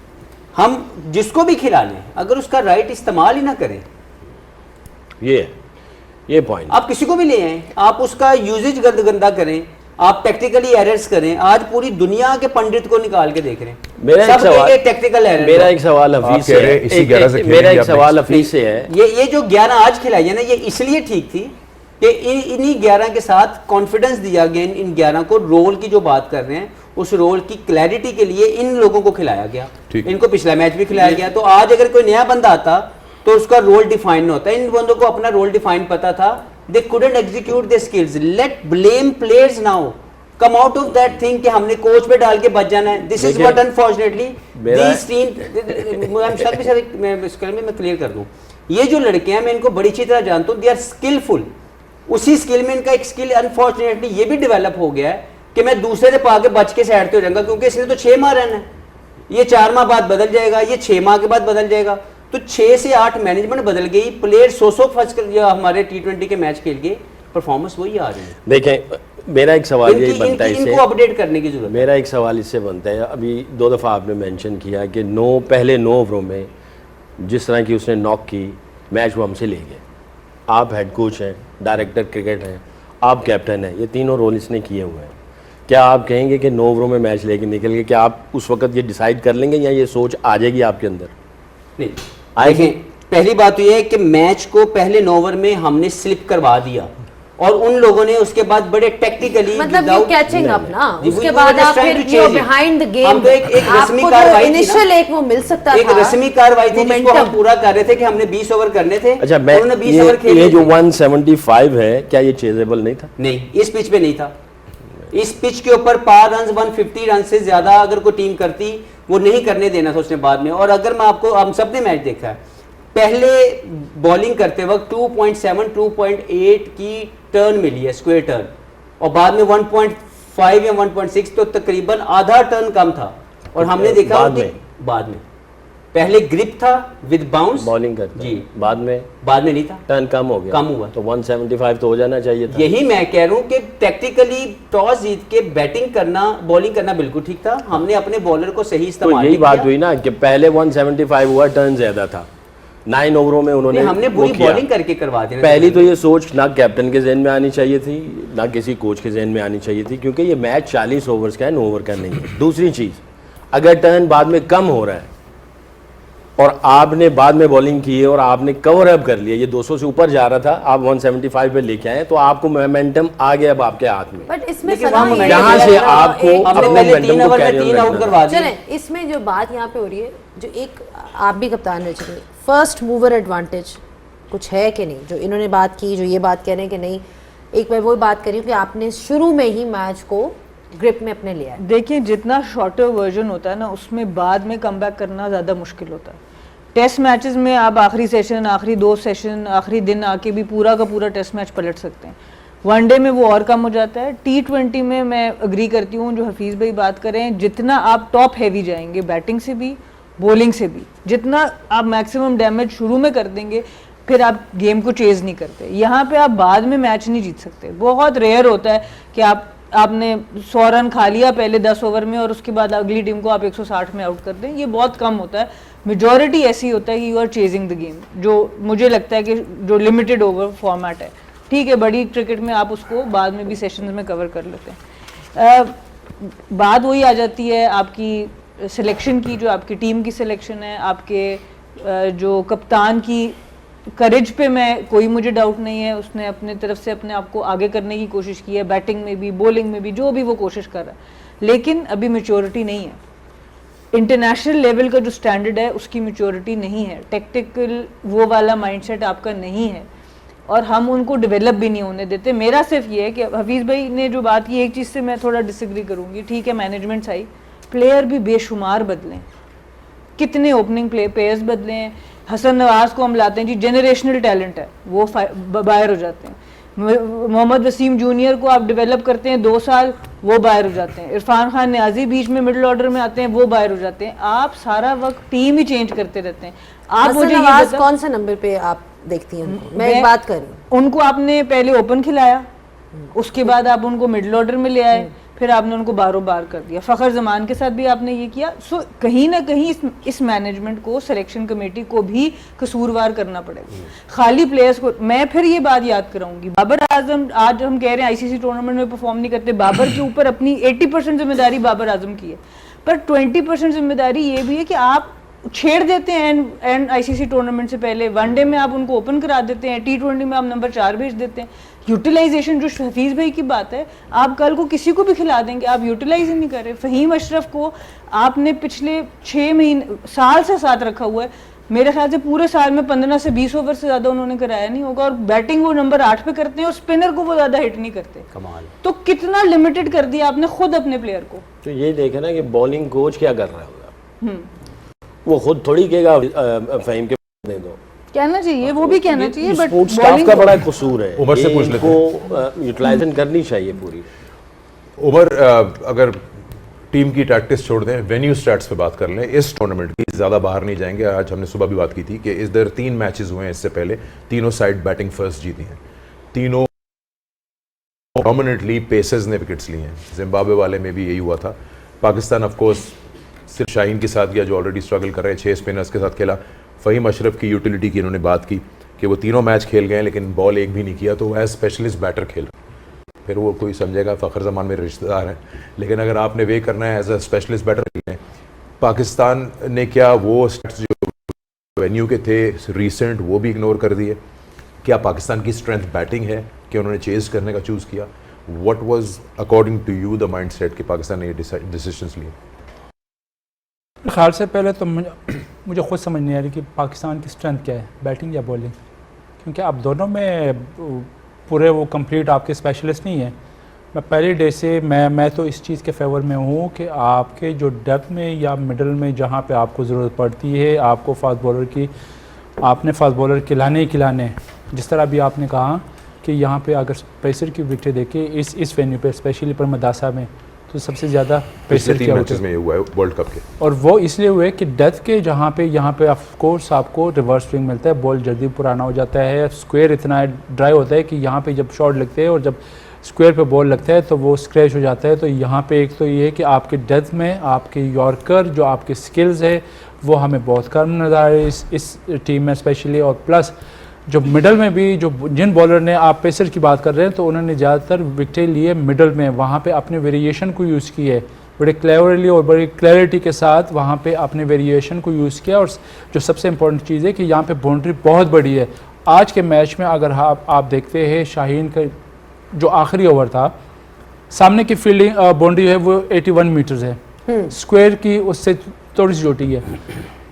हम जिसको भी खिला लें, अगर उसका राइट इस्तेमाल ही ना करें, ये पॉइंट आप किसी को भी ले आए, आप उसका यूजेज गंदा करें, आप टेक्निकली एरर्स करें। आज पूरी दुनिया के पंडित को निकाल के देख रहे हैं, मेरा एक सब सवाल- कहेंगे टेक्निकल एरर। मेरा एक सवाल आप हफीज कह रहे से हैं इसी 11 से मेरा खेलेंगे एक आप सवाल next। हफीज से है। ये जो 11 आज खिलाई है ना, ये इसलिए ठीक थी कि इन्हीं 11 के साथ कॉन्फिडेंस दिया गया। इन 11 को रोल की जो बात कर रहे हैं, उस रोल की क्लैरिटी के लिए इन लोगों को खिलाया गया। ठीक। इनको पिछला मैच भी खिलाया गया। तो आज अगर कोई नया बंदा आता तो उसका रोल डिफाइन ना होता। इन बंदों को अपना रोल डिफाइन पता था। They couldn't execute their skills. Let blame players now, come out of that thing कि हमने कोच पे डाल के बच जाना है। दिस इज देखिए, व्हाट अनफॉर्चुनेटली मेरा- दिस टीम, मैं इसके में मैं क्लियर कर दूं, ये जो लड़के हैं मैं इनको बड़ी अच्छी तरह जानता हूं। They are skilful. उसी स्किल में इनका एक स्किल अनफॉर्चुनेटली ये भी डेवलप हो गया है कि मैं दूसरे से पाके बच के साइड पे हो जाऊंगा, क्योंकि इसने तो 6 माह रहना है। ये 4 माह बाद बदल जाएगा, ये 6 माह के बाद बदल जाएगा। तो 6 से 8 मैनेजमेंट बदल गई, प्लेयर 100 फर्स्ट हमारे T20 के मैच खेल गए, परफॉर्मेंस वही आ रही है। देखें, मेरा एक सवाल यही बनता है इनको इससे, अपडेट करने की जरूरत है। मेरा एक सवाल इससे बनता है। अभी 2 दफ़ा आपने मेंशन किया कि पहले 9 ओवरों में जिस तरह की उसने नॉक की, मैच वो हमसे ले गए। आप हेड कोच हैं, डायरेक्टर क्रिकेट हैं, आप कैप्टन हैं, ये तीनों रोल इसने किए हुए हैं। क्या आप कहेंगे कि 9 ओवरों में मैच लेके निकल गए, क्या आप उस वक्त ये डिसाइड कर लेंगे या ये सोच आ जाएगी आपके अंदर? नहीं आएगी? देखें, पहली बात तो ये है कि मैच को पहले 9 ओवर में हमने स्लिप करवा दिया और उन लोगों ने उसके बाद बड़े टेक्टिकली मतलब यू कैचिंग अप ना, जी, उसके we बाद were just आप trying फिर to जो change it. Behind the game हम तो एक रस्मी आपको कार्रवाई जो थी ना, इनिशियल एक वो मिल सकता एक था, रस्मी कार्रवाई थी जिसको हम momentum. पूरा कर रहे थे कि हमने 20 ओवर करने थे। अच्छा, उन्होंने 20 ओवर खेले ये जो थे। 175 है, क्या ये चेजेबल नहीं था? नहीं, इस पिच पे नहीं था। इस पिच के ऊपर पार रन 150 रन से ज्यादा अगर कोई टीम करती वो नहीं करने देना था उसने बाद में। और अगर मैं आपको, हम सब ने मैच देखा है, पहले बॉलिंग करते वक्त 2.7 2.8 की टर्न मिली है, स्क्वायर टर्न, और बाद में 1.5 या 1.6, तो तकरीबन आधा टर्न कम था। और हमने देखा बाद में पहले ग्रिप था विद बाउंस बॉलिंग करते जी, बाद में नहीं था, टर्न कम हो गया, कम हुआ। तो 175 तो हो जाना चाहिए था। यही मैं कह रहा हूँ कि टैक्टिकली टॉस जीत के बैटिंग करना, बॉलिंग करना बिल्कुल ठीक था। हमने अपने बॉलर को सही तो इस्तेमाल यही किया। बात हुई ना कि पहले 175 हुआ, टर्न ज्यादा था, 9 ओवरों में उन्होंने नहीं, हमने वो बुरी किया। बॉलिंग करके करवा दी ना। पहली तो ये सोच ना कैप्टन के जहन में आनी चाहिए थी, ना किसी कोच के जहन में आनी चाहिए थी, क्योंकि ये मैच 40 ओवर्स का है, 9 ओवर का नहीं है। दूसरी चीज, अगर टर्न बाद में कम हो रहा है और आपने बाद में बॉलिंग की है और आपने कवर अप कर लिया, ये 200 से ऊपर जा रहा था, आप 175 पे लेके आए, तो आपको मोमेंटम आ गया अब आपके हाथ में। बट इसमें लेकिन सलाह वहाँ ये यहाँ है से कि आपको एक- हमने अपने पहले momentum 3 को ओवर में carry on 3 आउट रखना। करवा दिए। चलें, इसमें जो बात यहाँ पे हो रही है, जो एक आप भी कप्तान रह चुके, फर्स्ट मूवर एडवांटेज कुछ है कि नहीं, जो इन्होंने बात की, जो ये बात कह रहे हैं कि नहीं, एक मैं वो बात कर रही हूँ कि आपने शुरू में ही मैच को ग्रिप में अपने लिया है। देखिए, जितना शॉर्टर वर्जन होता है ना, उसमें बाद में कम बैक करना ज़्यादा मुश्किल होता है। टेस्ट मैचेस में आप आखिरी सेशन, आखिरी 2 सेशन, आखिरी दिन आके भी पूरा का पूरा टेस्ट मैच पलट सकते हैं। वनडे में वो और कम हो जाता है। T20 में मैं अग्री करती हूँ जो हफीज़ भाई बात करें, जितना आप टॉप हैवी जाएंगे बैटिंग से भी बॉलिंग से भी, जितना आप मैक्सिमम डैमेज शुरू में कर देंगे, फिर आप गेम को चेज नहीं करते। यहाँ पे आप बाद में मैच नहीं जीत सकते। बहुत रेयर होता है कि आपने 100 रन खा लिया पहले 10 ओवर में और उसके बाद अगली टीम को आप 160 में आउट कर दें, ये बहुत कम होता है। मेजॉरिटी ऐसी होता है कि you are chasing the game, जो मुझे लगता है कि जो लिमिटेड ओवर फॉर्मेट है, ठीक है, बड़ी क्रिकेट में आप उसको बाद में भी सेशंस में कवर कर लेते हैं। बात वही आ जाती है आपकी सिलेक्शन की, जो आपकी टीम की सिलेक्शन है, आपके जो कप्तान की करेज पे मैं कोई मुझे डाउट नहीं है, उसने अपने तरफ से अपने आप को आगे करने की कोशिश की है, बैटिंग में भी बॉलिंग में भी, जो भी वो कोशिश कर रहा है, लेकिन अभी मैच्योरिटी नहीं है। इंटरनेशनल लेवल का जो स्टैंडर्ड है उसकी मैच्योरिटी नहीं है, टेक्टिकल वो वाला माइंडसेट आपका नहीं है, और हम उनको डेवलप भी नहीं होने देते। मेरा सिर्फ ये है कि हफीज़ भाई ने जो बात की, एक चीज़ से मैं थोड़ा डिसएग्री करूँगी, ठीक है, मैनेजमेंट सही, प्लेयर भी बेशुमार बदलें, कितने ओपनिंग प्लेयर्स बदले हैं। हसन नवाज को हम लाते हैं जी, जनरेशनल टैलेंट है, वो बाहर हो जाते हैं। मोहम्मद वसीम जूनियर को आप डेवलप करते हैं 2 साल, वो बाहर हो जाते हैं। इरफान खान नियाजी बीच में मिडिल ऑर्डर में आते हैं, वो बाहर हो जाते हैं। आप सारा वक्त टीम ही चेंज करते रहते हैं। आप हसन मुझे ये नवाज बताओ, कौन सा नंबर पे आप देखती हैं उनको? मैं एक बात कर रही हूँ, उनको आपने पहले ओपन खिलाया, उसके बाद आप उनको मिडिल ऑर्डर में ले आए, फिर आपने उनको बारों बार कर दिया। फ़खर जमान के साथ भी आपने ये किया। सो कहीं ना कहीं इस मैनेजमेंट को, सिलेक्शन कमेटी को भी कसूरवार करना पड़ेगा, खाली प्लेयर्स को। मैं फिर ये बात याद कराऊंगी, बाबर आजम, आज हम कह रहे हैं आईसीसी टूर्नामेंट में परफॉर्म नहीं करते, बाबर के ऊपर अपनी 80% जिम्मेदारी बाबर आजम की है, पर 20% जिम्मेदारी ये भी है कि आप छेड़ देते हैं एंड आईसीसी टूर्नामेंट से पहले। वनडे में आप उनको ओपन करा देते हैं, T20 में आप नंबर 4 भेज देते हैं। यूटिलाइजेशन, जो हफीज़ भाई की बात है, आप कल को किसी को भी खिला देंगे, आप यूटिलाइज ही नहीं कर रहे। फ़हीम अशरफ को आपने पिछले 6 महीने, साल से साथ रखा हुआ है, मेरे ख्याल से पूरे साल में 15 से 20 ओवर से ज़्यादा उन्होंने कराया नहीं होगा, और बैटिंग वो नंबर 8 पे करते हैं और स्पिनर को वो ज़्यादा हिट नहीं करते। कमाल। तो कितना लिमिटेड कर दिया आपने खुद अपने प्लेयर को। तो ये देखे ना कि बॉलिंग कोच क्या कर रहा होगा, वो खुद थोड़ी कहेगा फहीम के दे दो, कहना चाहिए, वो भी कहना चाहिए, बट स्पोर्ट्स स्टाफ का बड़ा कसूर है। उमर से पूछ लेते हैं। को यूटिलाइजेशन करनी चाहिए पूरी। उमर, अगर टीम की टैक्टिस छोड़ दें, वेन्यू स्टैट्स पे बात कर लें, इस टूर्नामेंट की ज़्यादा बाहर नहीं जाएंगे। आज हमने सुबह भी बात की थी कि इधर 3 मैचेस हुए हैं इससे पहले, तीनों साइड बैटिंग फर्स्ट जीती हैं, तीनों डोमिनेटली पेसर्स ने विकेट्स लिए हैं। जिम्बाब्वे वाले में भी यही हुआ था। पाकिस्तान ऑफ कोर्स सिर्फ शाहीन के साथ गया जो ऑलरेडी स्ट्रगल कर रहे हैं, 6 स्पिनर्स के साथ खेला। फ़हीम अशरफ की यूटिलिटी की इन्होंने बात की कि वो तीनों मैच खेल गए लेकिन बॉल एक भी नहीं किया, तो वो एज स्पेशलिस्ट बैटर खेल। फिर वो कोई समझेगा फ़खर जमान मेरे रिश्तेदार हैं, लेकिन अगर आपने वे करना है एज अ स्पेशलिस्ट बैटर है, पाकिस्तान ने क्या वो स्टैट्स जो वेन्यू के थे रीसेंट वो भी इग्नोर कर दिए? क्या पाकिस्तान की स्ट्रेंथ बैटिंग है कि उन्होंने चेज़ करने का चूज़ किया? What was according to you the mindset कि पाकिस्तान ने ये डिसीजंस लिए? ख्याल से पहले तो मुझे खुद समझ नहीं आ रही कि पाकिस्तान की स्ट्रेंथ क्या है, बैटिंग या बॉलिंग, क्योंकि आप दोनों में पूरे वो कंप्लीट आपके स्पेशलिस्ट नहीं हैं। मैं पहले डे से मैं तो इस चीज़ के फेवर में हूँ कि आपके जो डेप्थ में या मिडल में जहाँ पे आपको ज़रूरत पड़ती है, आपको फास्ट बॉलर की, आपने फास्ट बॉलर खिलाने जिस तरह अभी आपने कहा कि यहाँ पे अगर पेसर की विकेट देखे इस वेन्यू पे स्पेशली पर मदासा में, तो सबसे ज़्यादा पेसर के मैचेस में ये हुआ है वर्ल्ड कप के, और वो इसलिए हुए कि डेथ के जहाँ पे यहाँ पे ऑफ कोर्स आपको रिवर्स स्विंग मिलता है, बॉल जल्दी पुराना हो जाता है, स्क्वायर इतना ड्राई होता है कि यहाँ पे जब शॉट लगते हैं और जब स्क्वायर पे बॉल लगता है तो वो स्क्रैच हो जाता है। तो यहाँ पे एक तो ये है कि आपके डेथ में आपके यॉर्कर जो आपके स्किल्स है वो हमें बहुत कम नज़र आ रही है इस टीम में स्पेशली, और प्लस जो मिडल में भी जो जिन बॉलर ने, आप पेसर की बात कर रहे हैं तो उन्होंने ज़्यादातर विकेटें लिए मिडल में, वहाँ पे अपने वेरिएशन को यूज़ की है बड़े क्लेवरली और बड़ी क्लैरिटी के साथ, वहाँ पे अपने वेरिएशन को यूज़ किया। और जो सबसे इम्पोर्टेंट चीज़ है कि यहाँ पे बाउंड्री बहुत बड़ी है। आज के मैच में अगर आप देखते हैं शाहीन का जो आखिरी ओवर था, सामने की फील्डिंग बाउंड्री है वो 81 मीटर्स है, स्क्वायर की उससे थोड़ी सी छोटी है,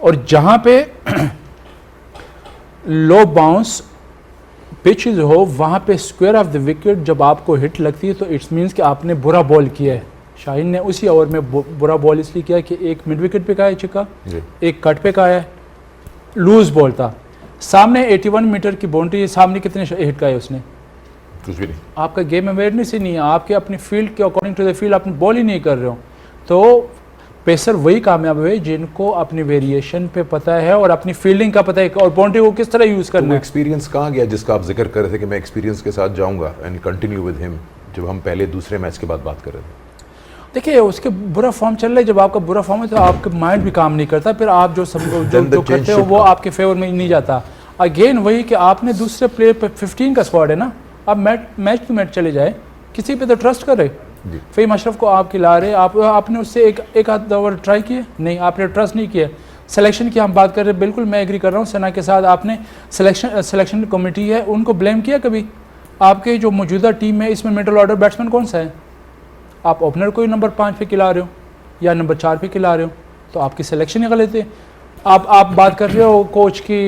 और जहाँ पे लो बाउंस पिचेस हो वहाँ पे स्क्वायर ऑफ द विकेट जब आपको हिट लगती है तो इट्स मीन्स कि आपने बुरा बॉल किया है। शाहीन ने उसी ओवर में बुरा बॉल इसलिए किया कि एक मिड विकेट पे का है चिका, एक कट पे का है, लूज बॉल था, सामने 81 मीटर की बाउंड्री, सामने कितने हिट का है उसने? कुछ भी नहीं। आपका गेम अवेयरनेस ही नहीं है, आपके अपनी फील्ड के अकॉर्डिंग टू द फील्ड आप बॉल ही नहीं कर रहे हो। तो पेसर वही कामयाब हुए जिनको अपनी वेरिएशन पे पता है और अपनी फील्डिंग का पता है और बाउंड्री को किस तरह यूज़ करना है। एक्सपीरियंस कहाँ गया जिसका आप जिक्र कर रहे थे कि मैं एक्सपीरियंस के साथ जाऊंगा एंड कंटिन्यू विद हिम, जब हम पहले दूसरे मैच के बाद बात कर रहे थे? देखिए उसके बुरा फॉर्म चल रहा है, जब आपका बुरा फॉर्म है तो आपका माइंड भी काम नहीं करता, फिर आप जो करते हो वो आपके फेवर में नहीं जाता। अगेन वही कि आपने दूसरे प्लेयर पे 15 का स्क्वाड है ना, आप मैच टू मैच चले जाए, किसी पे तो ट्रस्ट कर रहे। फ़हीम अशरफ को आप खिला रहे, आपने उससे एक आध ओवर ट्राई किए नहीं, आपने ट्रस्ट नहीं किया। सिलेक्शन की हम बात कर रहे हैं, बिल्कुल मैं एग्री कर रहा हूँ सना के साथ, आपने सिलेक्शन कमेटी है उनको ब्लेम किया कभी? आपके जो मौजूदा टीम है इसमें मिडल ऑर्डर बैट्समैन कौन सा है? आप ओपनर को ही नंबर 5 पे खिला रहे हो या नंबर 4 पे खिला रहे हो, तो आपकी सिलेक्शन ही गलत है। आप बात कर रहे हो कोच की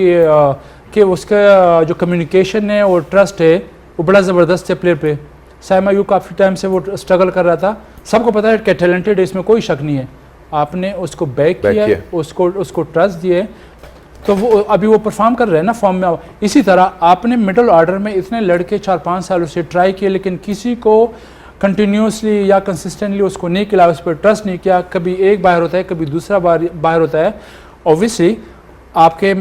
कि उसका जो कम्युनिकेशन है और ट्रस्ट है वो बड़ा ज़बरदस्त है प्लेयर पे। साइम अयूब काफ़ी टाइम से वो स्ट्रगल कर रहा था, सबको पता है कि टैलेंटेड है, इसमें कोई शक नहीं है। आपने उसको बैक किया, उसको ट्रस्ट दिए, तो वो अभी वो परफॉर्म कर रहे हैं ना फॉर्म में। इसी तरह आपने मिडल ऑर्डर में इतने लड़के 4-5 सालों से ट्राई किए, लेकिन किसी को कंटिन्यूसली या कंसिस्टेंटली उसको नहीं खिलाया, उस पर ट्रस्ट नहीं किया। कभी एक बाहर होता है, कभी दूसरा बाहर होता है। ऑब्वियसली आपके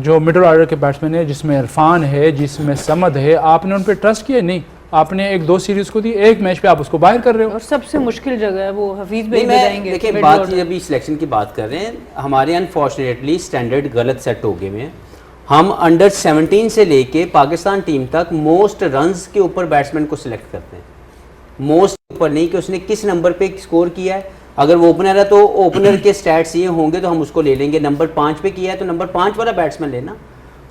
जो मिडल ऑर्डर के बैट्समैन है, जिसमें इरफान है, जिसमें समद है, आपने उन पर ट्रस्ट किया नहीं। आपने 1-2 सीरीज को दी, एक मैच पे आप उसको बाहर कर रहे हो। और सबसे मुश्किल जगह है वो हफीज भाई मैं बताएंगे। देखिए बात ये अभी सिलेक्शन की बात कर रहे हैं, हमारे अनफॉर्चुनेटली स्टैंडर्ड गलत सेट हो गए हैं। हम अंडर 17 से लेके पाकिस्तान टीम तक मोस्ट रन्स के ऊपर बैट्समैन को सिलेक्ट करते हैं, मोस्ट ऊपर नहीं कि उसने किस नंबर पे स्कोर किया है। अगर वो ओपनर है तो ओपनर के स्टैट्स ये होंगे तो हम उसको ले लेंगे। नंबर 5 पे किया है तो नंबर 5 वाला बैट्समैन लेना।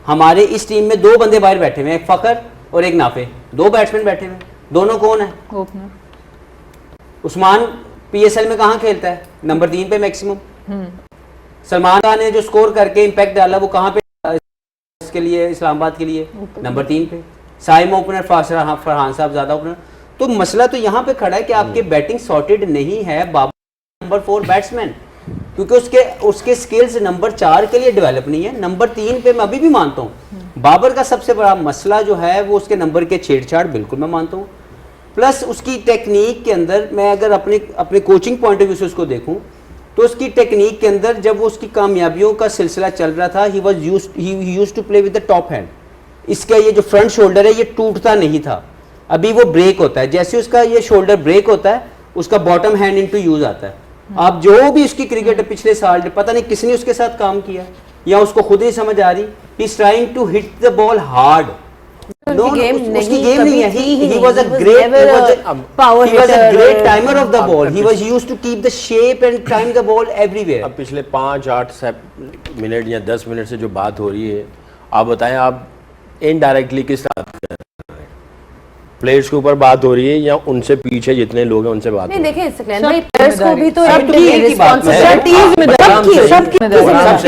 हमारे इस टीम में 2 बंदे बाहर बैठे हुए हैं, एक फ़खर और एक नाफे, 2 बैट्समैन बैठे हुए हैं। दोनों कौन है? ओपनर। उस्मान पीएसएल में कहाँ खेलता है? नंबर 3 पे मैक्सिमम। सलमान खान ने जो स्कोर करके इम्पैक्ट डाला वो कहाँ पे इसके लिए, इस्लामाबाद के लिए? नंबर 3 पे। साइम ओपनर, फरहान साहब ज़्यादा ओपनर। तो मसला तो यहाँ पे खड़ा है कि आपके बैटिंग सॉर्टेड नहीं है। बाबर नंबर 4 बैट्समैन, क्योंकि उसके स्किल्स नंबर 4 के लिए डेवलप नहीं है। नंबर 3 पे मैं अभी भी मानता हूँ बाबर का सबसे बड़ा मसला जो है वो उसके नंबर के छेड़छाड़, बिल्कुल मैं मानता हूँ। प्लस उसकी टेक्निक के अंदर, मैं अगर अपने कोचिंग पॉइंट ऑफ व्यू से उसको देखूँ तो उसकी टेक्निक के अंदर जब वो उसकी कामयाबियों का सिलसिला चल रहा था, he used to play with the top hand. इसका ये जो फ्रंट शोल्डर है ये टूटता नहीं था, अभी वो ब्रेक होता है। जैसे उसका ये शोल्डर ब्रेक होता है उसका बॉटम हैंड इनटू यूज आता है। आप जो भी उसकी क्रिकेट पिछले साल, पता नहीं किसने उसके साथ काम किया या उसको खुद ही समझ आ रही, he is trying to hit the ball hard No, game उसकी नहीं, game नहीं है. कभी थी ही He नहीं. was a He was great, never he was a power he was a hitter great or- timer of the ball. He was used to keep the shape and time the ball everywhere. अब पिछले 5-8 minute या 10 minute से जो बात हो रही है, आप बताएं, आप इनडायरेक्टली किस तरह कर रहे हैं? प्लेयर्स के ऊपर बात हो रही है या उनसे पीछे जितने लोग हैं उनसे बात नहीं हो रही है? देखिए सकलैन भाई, प्लेयर्स को भी तो सब एक टीम की बात है। रिस्पांसिबिलिटी सबकी सबकी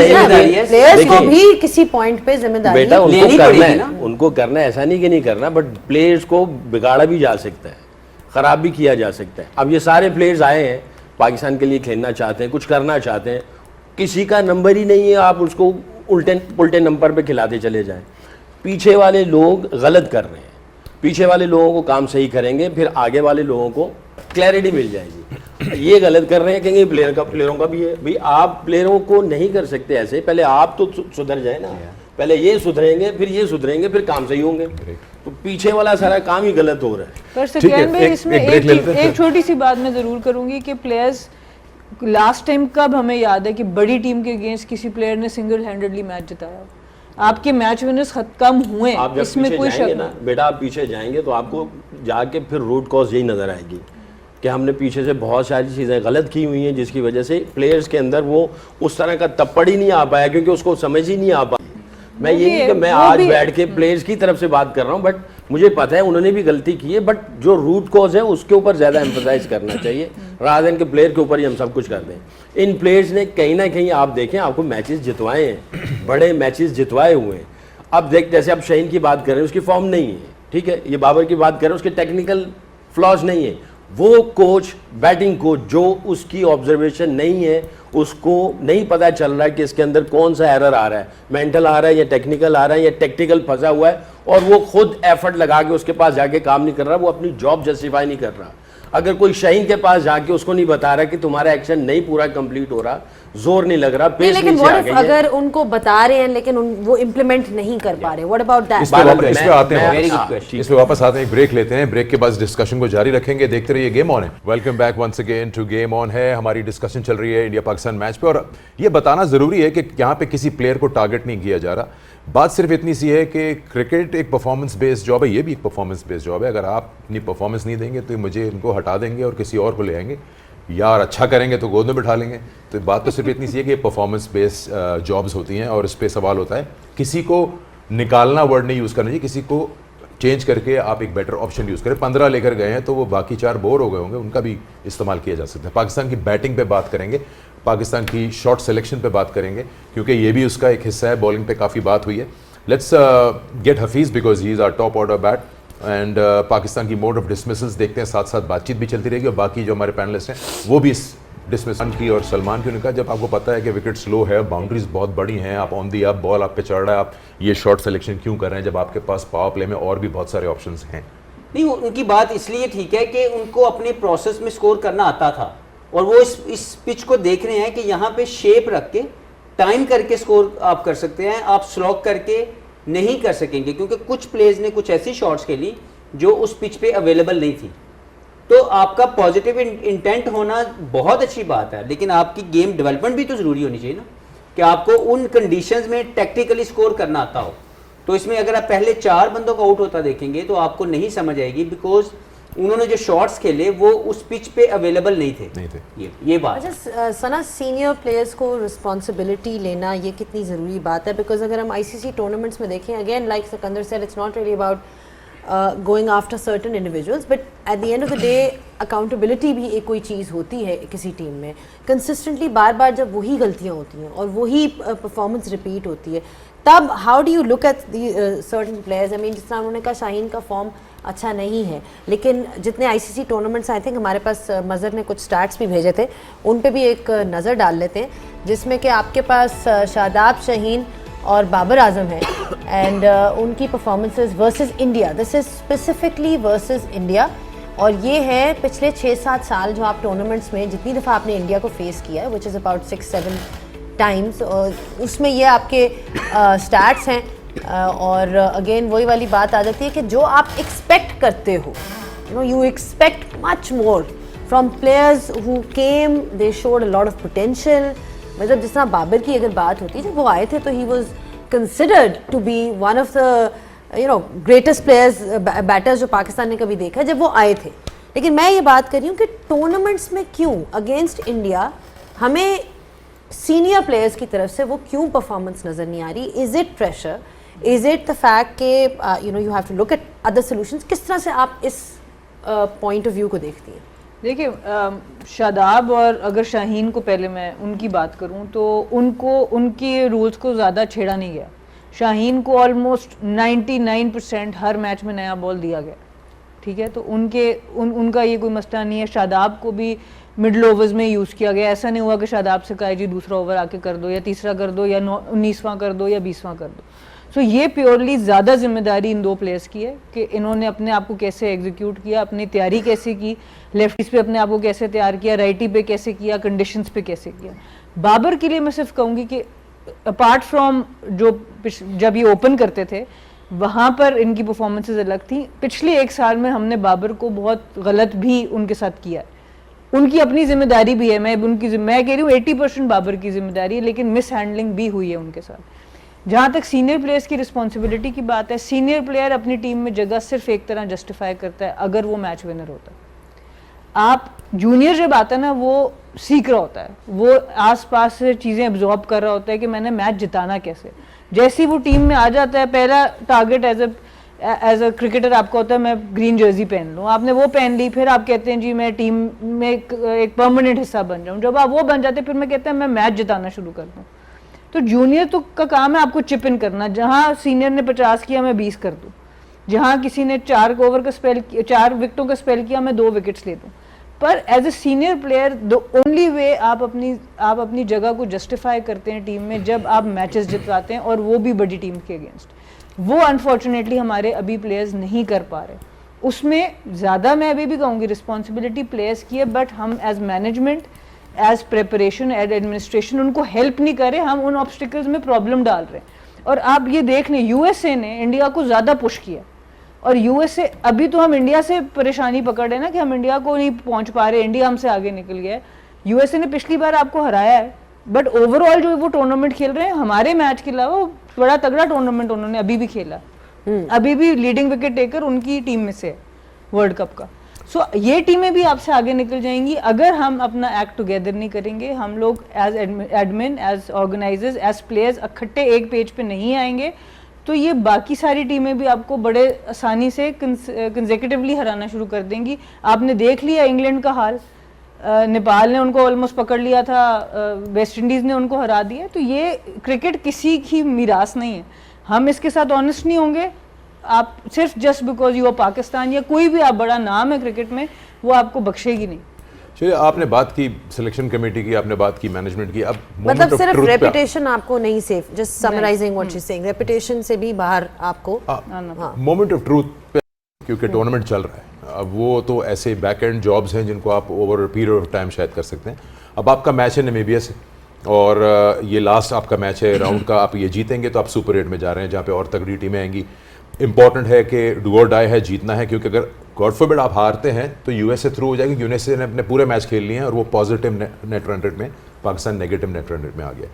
जिम्मेदारी है। प्लेयर्स को देखिए, भी किसी पॉइंट पे जिम्मेदारी बेटा है। उनको लेनी करना पड़ेगी है ना। उनको करना है, ऐसा नहीं कि नहीं करना, बट प्लेयर्स को बिगाड़ा भी जा सकता है, खराब भी किया जा सकता है। अब ये सारे प्लेयर्स आए हैं, पाकिस्तान के लिए खेलना चाहते हैं, कुछ करना चाहते हैं, किसी का नंबर ही नहीं है, आप उसको उल्टे नंबर पे खिलाते चले जाएं। पीछे वाले लोग गलत कर रहे हैं, पीछे वाले लोगों को काम सही करेंगे, फिर आगे वाले लोगों को क्लैरिटी मिल जाएगी। ये गलत कर रहे हैं, कहेंगे प्लेयरों का भी है। भाई आप प्लेयरों को नहीं कर सकते ऐसे, पहले आप तो सुधर जाए ना, पहले ये सुधरेंगे, फिर ये सुधरेंगे, फिर काम सही होंगे। तो पीछे वाला सारा काम ही गलत हो रहा है। पर ठीक है, सकलैन भाई, एक इसमें ब्रेक ले लेते हैं। एक छोटी सी बात मैं जरूर करूंगी कि प्लेयर्स लास्ट टाइम कब हमें याद है कि बड़ी टीम के अगेंस्ट किसी प्लेयर ने सिंगल हैंडेडली मैच जिताया? आपके मैच विनर्स कम हुए, आप जब इसमें पीछे कोई शक जाएंगे ना नहीं। बेटा, आप पीछे जाएंगे तो आपको जाके फिर रूट कॉज यही नज़र आएगी कि हमने पीछे से बहुत सारी चीज़ें गलत की हुई हैं, जिसकी वजह से प्लेयर्स के अंदर वो उस तरह का तप्पड़ ही नहीं आ पाया, क्योंकि उसको समझ ही नहीं आ पाई। मैं ये नहीं कि मैं आज बैठ के प्लेयर्स की तरफ से बात कर रहा हूँ, बट मुझे पता है उन्होंने भी गलती की है, बट जो रूट कॉज है उसके ऊपर ज़्यादा एम्फसाइज करना चाहिए, रादर देन के प्लेयर के ऊपर ही हम सब कुछ कर दें। इन प्लेयर्स ने कहीं ना कहीं आप देखें, आपको मैचेस जितवाए हैं, बड़े मैचेस जितवाए हुए हैं। अब देख, जैसे आप शहीन की बात कर रहे हैं, उसकी फॉर्म नहीं है, ठीक है, ये बाबर की बात कर रहे हैं, उसके टेक्निकल फ्लॉज नहीं है। वो कोच, बैटिंग कोच, जो उसकी ऑब्जर्वेशन नहीं है, उसको नहीं पता चल रहा है कि इसके अंदर कौन सा एरर आ रहा है, मेंटल आ रहा है या टेक्निकल आ रहा है या टेक्निकल फंसा हुआ है, और वो खुद एफर्ट लगा के उसके पास जाके काम नहीं कर रहा, वो अपनी जॉब जस्टिफाई नहीं कर रहा। अगर कोई शहीन के पास जाके उसको नहीं बता रहा कि तुम्हारा एक्शन नहीं पूरा कंप्लीट हो रहा, जोर नहीं लग रहा, पेस लेकिन नीचे आ what if गई है। अगर उनको बता रहे हैं लेकिन वो इम्प्लीमेंट नहीं कर पा रहे, व्हाट अबाउट दैट? इस पे आते हैं, Very good question. इस पे वापस आते हैं, एक ब्रेक लेते हैं, ब्रेक के बाद डिस्कशन को जारी रखेंगे। देखते रहिए गेम ऑन है। Welcome back once again to game on है। हमारी डिस्कशन चल रही है इंडिया पाकिस्तान मैच पे, और ये बताना जरूरी है कि यहाँ पे किसी प्लेयर को टारगेट नहीं किया जा रहा। बात सिर्फ इतनी सी है कि क्रिकेट एक परफॉर्मेंस बेस्ड जॉब है, ये भी एक परफॉर्मेंस बेस्ड जॉब है। अगर आप अपनी परफॉर्मेंस नहीं देंगे तो मुझे इनको हटा देंगे और किसी और को ले आएंगे, यार अच्छा करेंगे तो गोद में बिठा लेंगे। तो बात तो सिर्फ इतनी सी है कि परफॉर्मेंस बेस्ड जॉब्स होती हैं, और इस पर सवाल होता है किसी को निकालना वर्ड नहीं यूज़ करना चाहिए, किसी को चेंज करके आप एक बेटर ऑप्शन यूज़ करें। 15 लेकर गए हैं तो वो बाकी 4 बोर हो गए होंगे, उनका भी इस्तेमाल किया जा सकता है। पाकिस्तान की बैटिंग पे बात करेंगे, पाकिस्तान की शॉट सिलेक्शन पे बात करेंगे, क्योंकि ये भी उसका एक हिस्सा है। बॉलिंग पे काफ़ी बात हुई है। Let's get Hafeez because he is our top order bat, and Pakistan की मोड ऑफ डिसमिसल्स देखते हैं, साथ साथ बातचीत भी चलती रहेगी, और बाकी जो हमारे पैनलिस्ट हैं वो भी इस डिसमिसल की और सलमान की। उन्होंने कहा जब आपको पता है कि विकेट स्लो है, बाउंड्रीज बहुत बड़ी हैं, आप ऑन दी अप बॉल आप पे चढ़ रहा है, आप ये शॉट सिलेक्शन क्यों कर रहे हैं जब आपके पास पावर प्ले में और भी बहुत सारे ऑप्शंस हैं? नहीं, उनकी बात इसलिए ठीक है कि उनको अपने प्रोसेस में स्कोर करना आता था, और वो इस पिच को देख रहे हैं कि यहाँ पे शेप रख के टाइम करके स्कोर आप कर सकते हैं, आप स्लॉग करके नहीं कर सकेंगे, क्योंकि कुछ प्लेयर्स ने कुछ ऐसी शॉट्स खेली जो उस पिच पे अवेलेबल नहीं थी। तो आपका पॉजिटिव इंटेंट होना बहुत अच्छी बात है, लेकिन आपकी गेम डेवलपमेंट भी तो जरूरी होनी चाहिए ना, कि आपको उन कंडीशंस में टैक्टिकली स्कोर करना आता हो। तो इसमें अगर आप पहले 4 बंदों को आउट होता देखेंगे तो आपको नहीं समझ आएगी, बिकॉज उन्होंने जो शॉट्स खेले वो उस पिच पे अवेलेबल नहीं थे। ये बात। अच्छा सना, सीनियर प्लेयर्स को रिस्पॉन्सिबिलिटी लेना ये कितनी ज़रूरी बात है? बिकॉज अगर हम आईसीसी टूर्नामेंट्स में देखें, again like Sikandar said, it's not really about going after certain individuals, but at the end of the day accountability भी एक कोई चीज़ होती है किसी टीम में। कंसिस्टेंटली बार बार जब वही गलतियाँ होती हैं और वही परफॉर्मेंस रिपीट होती है, तब how do you look at the certain players? I mean, जिस तरह उन्होंने कहा शाहीन का फॉर्म अच्छा नहीं है, लेकिन जितने आईसीसी टूर्नामेंट्स आई थिंक हमारे पास मज़र ने कुछ स्टैट्स भी भेजे थे, उन पे भी एक नज़र डाल लेते हैं, जिसमें कि आपके पास शादाब, शाहीन और बाबर आजम है, एंड उनकी performances versus India, this is specifically versus India, और ये है पिछले 6-7 साल जो आप टूर्नामेंट्स में जितनी दफ़ा आपने इंडिया को फेस किया है, विच इज़ अबाउट 6-7 टाइम्स, उसमें ये आपके स्टैट्स हैं। और अगेन वही वाली बात आ जाती है कि जो आप एक्सपेक्ट करते हो, you expect much more from players who came, they showed a lot of potential. मतलब जिस तरह बाबर की अगर बात होती है, जब वो आए थे तो he was considered to be one of the greatest players batters जो पाकिस्तान ने कभी देखा जब वो आए थे। लेकिन मैं ये बात कर रही हूँ कि टूर्नामेंट्स में क्यों अगेंस्ट इंडिया हमें सीनियर प्लेयर्स की तरफ से वो क्यों परफॉर्मेंस नज़र नहीं आ रही? Is it pressure, is it the fact कि you have to look at other solutions? किस तरह से आप इस पॉइंट ऑफ व्यू को देखती हैं? देखिए, शादाब और अगर शाहीन को पहले मैं उनकी बात करूं तो उनके रूल्स को ज़्यादा छेड़ा नहीं गया। शाहीन को ऑलमोस्ट 99% हर मैच में नया बॉल दिया गया, ठीक है, तो उनका ये कोई मसला नहीं है। शादाब को भी मिडल ओवर्स में यूज़ किया गया, ऐसा नहीं हुआ कि शादाब से कहा जी दूसरा ओवर आके कर दो या तीसरा कर दो या 19वां कर दो या 20वां कर दो। सो ये प्योरली ज़्यादा जिम्मेदारी इन दो प्लेयर्स की है कि इन्होंने अपने आप को कैसे एग्जीक्यूट किया, अपनी तैयारी कैसे की, लेफ्टीज पे अपने आप को कैसे तैयार किया, राइटी पे कैसे किया, कंडीशंस पे कैसे किया। बाबर के लिए मैं सिर्फ कहूँगी कि अपार्ट फ्रॉम जो जब ये ओपन करते थे वहाँ पर इनकी परफॉर्मेंसेज अलग थी। पिछले 1 साल में हमने बाबर को बहुत गलत भी उनके साथ किया है, उनकी अपनी जिम्मेदारी भी है। मैं कह रही हूँ 80% बाबर की जिम्मेदारी है, लेकिन मिस हैंडलिंग भी हुई है उनके साथ। जहाँ तक सीनियर प्लेयर्स की रिस्पॉन्सिबिलिटी की बात है, सीनियर प्लेयर अपनी टीम में जगह सिर्फ एक तरह जस्टिफाई करता है अगर वो मैच विनर होता है। आप जूनियर जब आता है ना, वो सीख रहा होता है, वो आसपास से चीज़ें एब्जॉर्ब कर रहा होता है कि मैंने मैच जिताना कैसे। जैसे ही वो टीम में आ जाता है, पहला टारगेट एज अ क्रिकेटर आपका होता है मैं ग्रीन जर्सी पहन लूँ। आपने वो पहन ली, फिर आप कहते हैं जी मैं टीम में एक परमानेंट हिस्सा बन जाऊँ। जब आप वो बन जाते हैं फिर मैं कहता है मैं मैच जिताना शुरू कर दूँ। तो जूनियर तो का काम है आपको चिप इन करना। जहाँ सीनियर ने 50 किया मैं 20 कर दूँ, जहाँ किसी ने 4 ओवर का स्पेल 4 विकेटों का स्पेल किया मैं 2 विकेट्स ले दूँ। पर as a senior player the only way आप अपनी जगह को जस्टिफाई करते हैं टीम में जब आप मैचेस जिताते हैं, और वो भी बड़ी टीम के अगेंस्ट। वो अनफॉर्चुनेटली हमारे अभी प्लेयर्स नहीं कर पा रहे। उसमें ज़्यादा मैं अभी भी कहूँगी रिस्पॉन्सिबिलिटी प्लेयर्स की है, बट हम as management, as preparation, as administration उनको हेल्प नहीं कर रहे। हम उन ऑब्स्टिकल्स में प्रॉब्लम डाल रहे हैं। और आप ये देख लें, यूएसए ने इंडिया को ज़्यादा पुश किया, और यूएसए अभी तो हम इंडिया से परेशानी पकड़ रहे हैं ना कि हम इंडिया को नहीं पहुंच पा रहे, इंडिया हमसे आगे निकल गया है। यूएसए ने पिछली बार आपको हराया है, बट ओवरऑल जो वो टूर्नामेंट खेल रहे हैं हमारे मैच के अलावा बड़ा तगड़ा टूर्नामेंट उन्होंने अभी भी खेला। अभी भी लीडिंग विकेट टेकर उनकी टीम में से वर्ल्ड कप का। सो ये टीमें भी आपसे आगे निकल जाएंगी अगर हम अपना एक्ट टुगेदर नहीं करेंगे। हम लोग as admin, as organisers, as players इकट्ठे एक पेज पे नहीं आएंगे तो ये बाकी सारी टीमें भी आपको बड़े आसानी से कंसेक्यूटिवली हराना शुरू कर देंगी। आपने देख लिया इंग्लैंड का हाल, नेपाल ने उनको ऑलमोस्ट पकड़ लिया था, वेस्ट इंडीज़ ने उनको हरा दिया। तो ये क्रिकेट किसी की मीरास नहीं है। हम इसके साथ ऑनेस्ट नहीं होंगे, आप सिर्फ just because you are Pakistan या कोई भी आप बड़ा नाम है क्रिकेट में, वो आपको बख्शेगी नहीं। चलिए, आपने बात की सिलेक्शन कमेटी की, आपने बात की मैनेजमेंट की, अब मतलब सिर्फ रेपुटेशन आपको नहीं safe, just summarising what she is saying, reputation से भी बाहर आपको मोमेंट ऑफ ट्रूथ पे, क्योंकि टूर्नामेंट चल रहा है, अब वो तो ऐसे बैक एंड जॉब्स हैं जिनको आप ओवर पीरियड ऑफ टाइम शायद कर सकते हैं। अब आपका मैच है नामीबिया से और ये लास्ट आपका मैच है राउंड का, आप ये जीतेंगे तो आप सुपर 8 में जा रहे हैं जहाँ पे और तगड़ी टीमें आएंगी। इंपॉर्टेंट है कि डू और डाई है, जीतना है, क्योंकि अगर गॉड फॉरबिड आप हारते हैं तो यूएसए थ्रू हो जाएगी। यूएसए ने अपने पूरे मैच खेल लिए हैं और वो पॉजिटिव नेट रन रेट में, Pakistan negative net run rate में आ गया।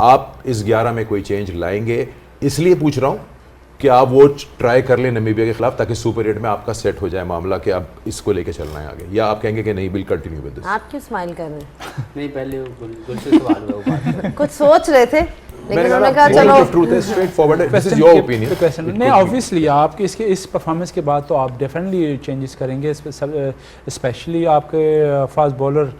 आप इस 11 में कोई चेंज लाएंगे? इसलिए पूछ रहा हूँ कि आप वो ट्राई कर लें नमीबिया के खिलाफ ताकि सुपर 8 में आपका सेट हो जाए मामला कि आप इसको लेके चलना है आगे, या आप कहेंगे कि नहीं, विल कंटिन्यू विद दिस। आप क्यों स्माइल कर रहे हैं? नहीं, पहले गुल से सवाल हुआ, वो बात कुछ सोच रहे थे लेकिन उन्होंने कहा चलो ट्रूथ है, स्ट्रेट फॉरवर्ड है, दिस इज योर ओपिनियन। नहीं, ऑब्वियसली आपके इस परफॉर्मेंस के बाद तो आप डेफिनेटली चेंजेस करेंगे, स्पेशली आपके फास्ट बॉलर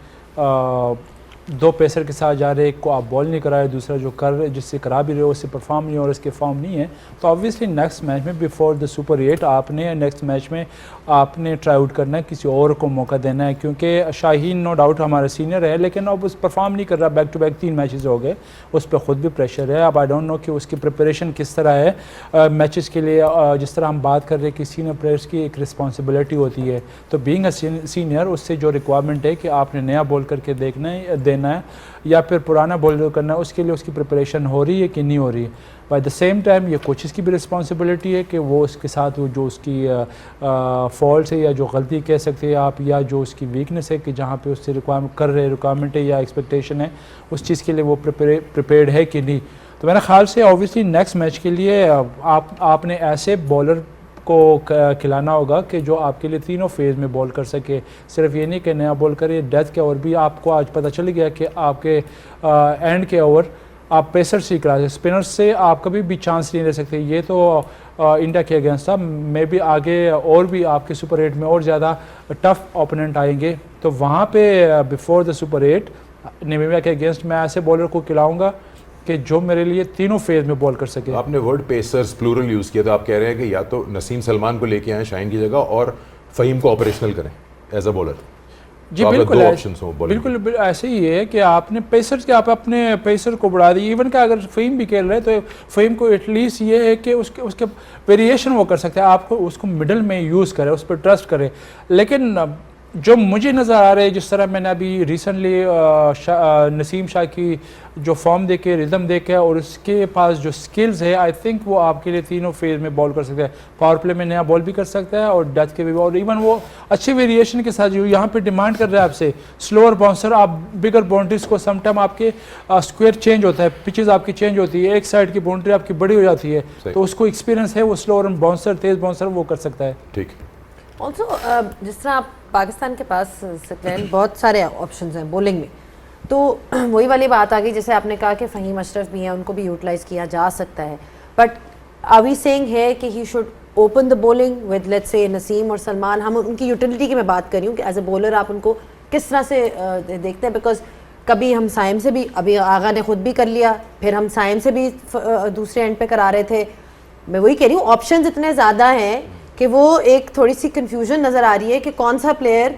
2 पेसर के साथ जा रहे, एक को आप बॉल नहीं कराए, दूसरा जो कर जिससे करा भी रहे हो उससे परफॉर्म नहीं हो और इसके फॉर्म नहीं है। तो ऑब्वियसली नेक्स्ट मैच में बिफोर द सुपर 8 आपने नेक्स्ट मैच में आपने ट्राई आउट करना है, किसी और को मौका देना है, क्योंकि शाहीन नो डाउट हमारा सीनियर है लेकिन अब उस परफॉर्म नहीं कर रहा, बैक टू बैक 3 मैचेस हो गए, उस पर ख़ुद भी प्रेशर है। अब आई डोंट नो कि उसकी प्रिपरेशन किस तरह है मैचेस के लिए। जिस तरह हम बात कर रहे हैं कि सीनियर प्लेयर्स की एक रिस्पॉन्सिबिलिटी होती है, तो बीइंग अ सीनियर उससे जो रिक्वायरमेंट है कि आपने नया बॉल करके देना है या फिर पुराना बॉल करना है, उसके लिए उसकी प्रिपरेशन हो रही है कि नहीं हो रही है। बाय द सेम टाइम ये कोचेस की भी रिस्पॉन्सिबिलिटी है कि वो उसके साथ वो जो उसकी फॉल्ट है या जो गलती कह सकते हैं आप, या जो उसकी वीकनेस है कि जहाँ पे उससे रिक्वायरमेंट है या एक्सपेक्टेशन है, उस चीज़ के लिए वो प्रिपेयर्ड है कि नहीं। तो मेरे ख्याल से ऑब्वियसली नेक्स्ट मैच के लिए आपने ऐसे बॉलर को खिलाना होगा कि जो आपके लिए तीनों फेज़ में बॉल कर सके। सिर्फ ये नहीं कि नया बॉल करे, डेथ के ओवर भी आपको आज पता चल गया कि आपके एंड के ओवर आप पेसर से करा सकते, स्पिनर से आप कभी भी चांस नहीं ले सकते। ये तो इंडिया के अगेंस्ट था, मे भी आगे और भी आपके सुपर 8 में और ज़्यादा टफ ओपोनेंट आएंगे, तो वहाँ पे बिफोर द सुपर 8 नामीबिया के अगेंस्ट मैं ऐसे बॉलर को खिलाऊँगा कि जो मेरे लिए तीनों फेज में बॉल कर सके। आपने वर्ड पेसर्स प्लूरल यूज़ किया, तो आप कह रहे हैं कि या तो नसीम सलमान को लेके आए शाहीन की जगह और फ़हीम को ऑपरेशनल करें एज अ बॉलर। जी तो बिल्कुल, दो ऑप्शंस हो बॉलिंग के। बिल्कुल ऐसे ही है कि आपने पेसर्स के आप अपने पेसर को बढ़ा दिए। इवन का अगर फ़हीम भी खेल रहे हैं तो फ़हीम को एटलीस्ट ये है कि उसके वेरिएशन वो कर सकते हैं, आपको उसको मिडल में यूज़ करें, उस पर ट्रस्ट करें। लेकिन जो मुझे नज़र आ रहा है, जिस तरह मैंने अभी रिसेंटली नसीम शाह की जो फॉर्म देखे, रिदम देखे और उसके पास जो स्किल्स है, आई थिंक वो आपके लिए तीनों फेज में बॉल कर सकता है। पावर प्ले में नया बॉल भी कर सकता है और डेथ के भी, और इवन वो अच्छे वेरिएशन के साथ जो यहाँ पे डिमांड कर रहा है आपसे स्लोअर बाउंसर, आप बिगर बाउंड्रीज को समटाइम आपके स्क्वायर चेंज होता है, पिचेज आपकी चेंज होती है, एक साइड की बाउंड्री आपकी बड़ी हो जाती है, तो उसको एक्सपीरियंस है, वो स्लोअर बाउंसर, तेज बाउंसर वो कर सकता है। ठीक। ऑल्सो जिस तरह आप पाकिस्तान के पास सकलैन बहुत सारे ऑप्शंस हैं बॉलिंग में, तो वही वाली बात आ गई जैसे आपने कहा कि फ़हीम अशरफ भी हैं, उनको भी यूटिलाइज़ किया जा सकता है, बट आर वी सेइंग है कि he should open the bowling with let's say Naseem और सलमान। हम उनकी यूटिलिटी की मैं बात कर रही हूँ कि एज ए बॉलर आप उनको किस तरह से देखते हैं, बिकॉज कभी हम साइम से भी, अभी आगा ने खुद भी कर लिया, फिर हम साइम से भी दूसरे एंड पे करा रहे थे। मैं वही कह रही हूँ, ऑप्शंस इतने ज़्यादा हैं कि वो एक थोड़ी सी कंफ्यूजन नज़र आ रही है कि कौन सा प्लेयर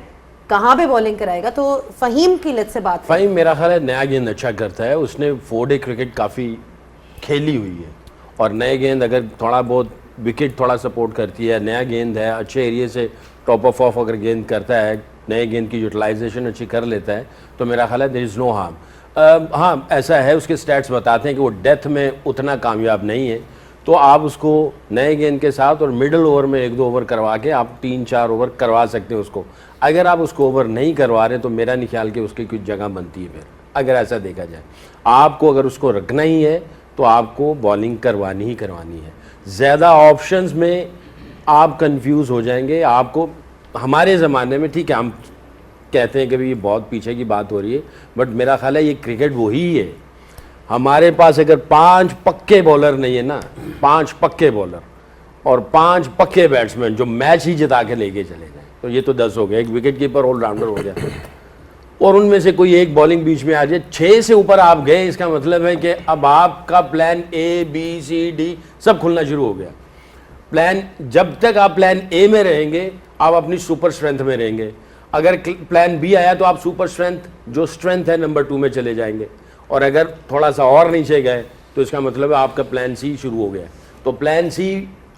कहाँ पे बॉलिंग कराएगा। तो फ़हीम की लेट से बात, फ़हीम मेरा ख्याल है नया गेंद अच्छा करता है, उसने 4-डे क्रिकेट काफ़ी खेली हुई है, और नए गेंद अगर थोड़ा बहुत विकेट थोड़ा सपोर्ट करती है, नया गेंद है, अच्छे एरिए से टॉप ऑफ अगर गेंद करता है, नए गेंद की यूटिलाइजेशन अच्छी कर लेता है, तो मेरा ख्याल है देयर इज़ नो हार्म। हाँ ऐसा है, उसके स्टैट्स बताते हैं कि वो डेथ में उतना कामयाब नहीं है, तो आप उसको नए गेंद के साथ और मिडल ओवर में 1-2 ओवर करवा के आप 3-4 ओवर करवा सकते हैं उसको। अगर आप उसको ओवर नहीं करवा रहे तो मेरा नहीं ख्याल कि उसकी कुछ जगह बनती है। फिर अगर ऐसा देखा जाए, आपको अगर उसको रखना ही है तो आपको बॉलिंग करवानी ही करवानी है। ज़्यादा ऑप्शंस में आप कंफ्यूज हो जाएंगे। आपको हमारे ज़माने में, ठीक है हम कहते हैं कि भाई ये बहुत पीछे की बात हो रही है, बट मेरा ख्याल है ये क्रिकेट वही है। हमारे पास अगर 5 पक्के बॉलर नहीं है ना, 5 पक्के बॉलर और 5 पक्के बैट्समैन जो मैच ही जिता के लेके चले जाए, तो ये तो 10 हो गया, एक विकेट कीपर ऑलराउंडर हो गया, और उनमें से कोई एक बॉलिंग बीच में आ जाए, 6 से ऊपर आप गए, इसका मतलब है कि अब आपका plan A B C D सब खुलना शुरू हो गया। प्लान, जब तक आप प्लान A में रहेंगे आप अपनी सुपर स्ट्रेंथ में रहेंगे, अगर प्लान B आया तो आप सुपर स्ट्रेंथ जो स्ट्रेंथ है नंबर 2 में चले जाएंगे, और अगर थोड़ा सा और नीचे गए तो इसका मतलब है आपका प्लान C शुरू हो गया। तो प्लान C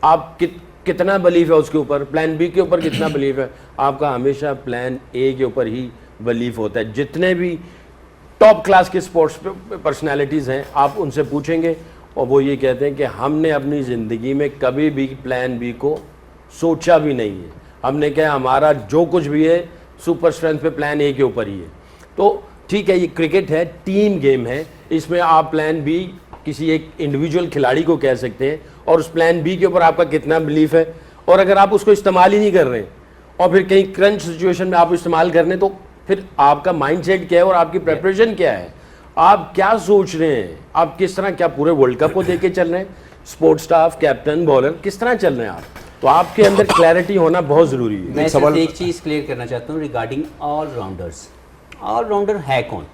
आप कितना बिलीव है उसके ऊपर, प्लान B के ऊपर कितना बिलीव है, आपका हमेशा प्लान A के ऊपर ही बिलीव होता है। जितने भी टॉप क्लास के स्पोर्ट्स पर्सनालिटीज़ हैं आप उनसे पूछेंगे और वो ये कहते हैं कि हमने अपनी ज़िंदगी में कभी भी प्लान B को सोचा भी नहीं है, हमने कहा हमारा जो कुछ भी है सुपर स्ट्रेंथ पे प्लान A के ऊपर ही है। तो ठीक है, ये क्रिकेट है, टीम गेम है, इसमें आप प्लान बी किसी एक इंडिविजुअल खिलाड़ी को कह सकते हैं और उस प्लान बी के ऊपर आपका कितना बिलीफ है, और अगर आप उसको इस्तेमाल ही नहीं कर रहे और फिर कहीं क्रंच सिचुएशन में आप इस्तेमाल करने, तो फिर आपका माइंडसेट क्या है और आपकी प्रेपरेशन क्या है, आप क्या सोच रहे हैं, आप किस तरह, क्या पूरे वर्ल्ड कप को देके चल रहे हैं, स्पोर्ट्स स्टाफ, कैप्टन, बॉलर किस तरह चल रहे हैं आप, तो आपके अंदर क्लैरिटी होना बहुत ज़रूरी है। मैं सिर्फ एक चीज़ क्लियर करना चाहता हूँ रिगार्डिंग ऑलराउंडर्स। ऑलराउंडर है कौन?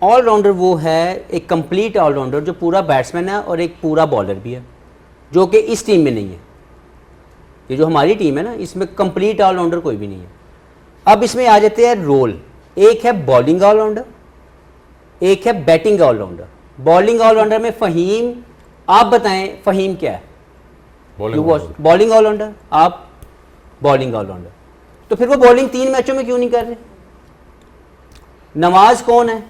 ऑलराउंडर वो है एक कंप्लीट ऑलराउंडर जो पूरा बैट्समैन है और एक पूरा बॉलर भी है, जो कि इस टीम में नहीं है। ये जो हमारी टीम है ना, इसमें कंप्लीट ऑलराउंडर कोई भी नहीं है। अब इसमें आ जाते हैं रोल, एक है बॉलिंग ऑलराउंडर, एक है बैटिंग ऑलराउंडर। बॉलिंग ऑलराउंडर में फ़हीम, आप बताएं फ़हीम क्या है? बॉलिंग ऑलराउंडर, आप बॉलिंग ऑलराउंडर, तो फिर वो बॉलिंग 3 मैचों में क्यों नहीं कर रहे? नवाज कौन है?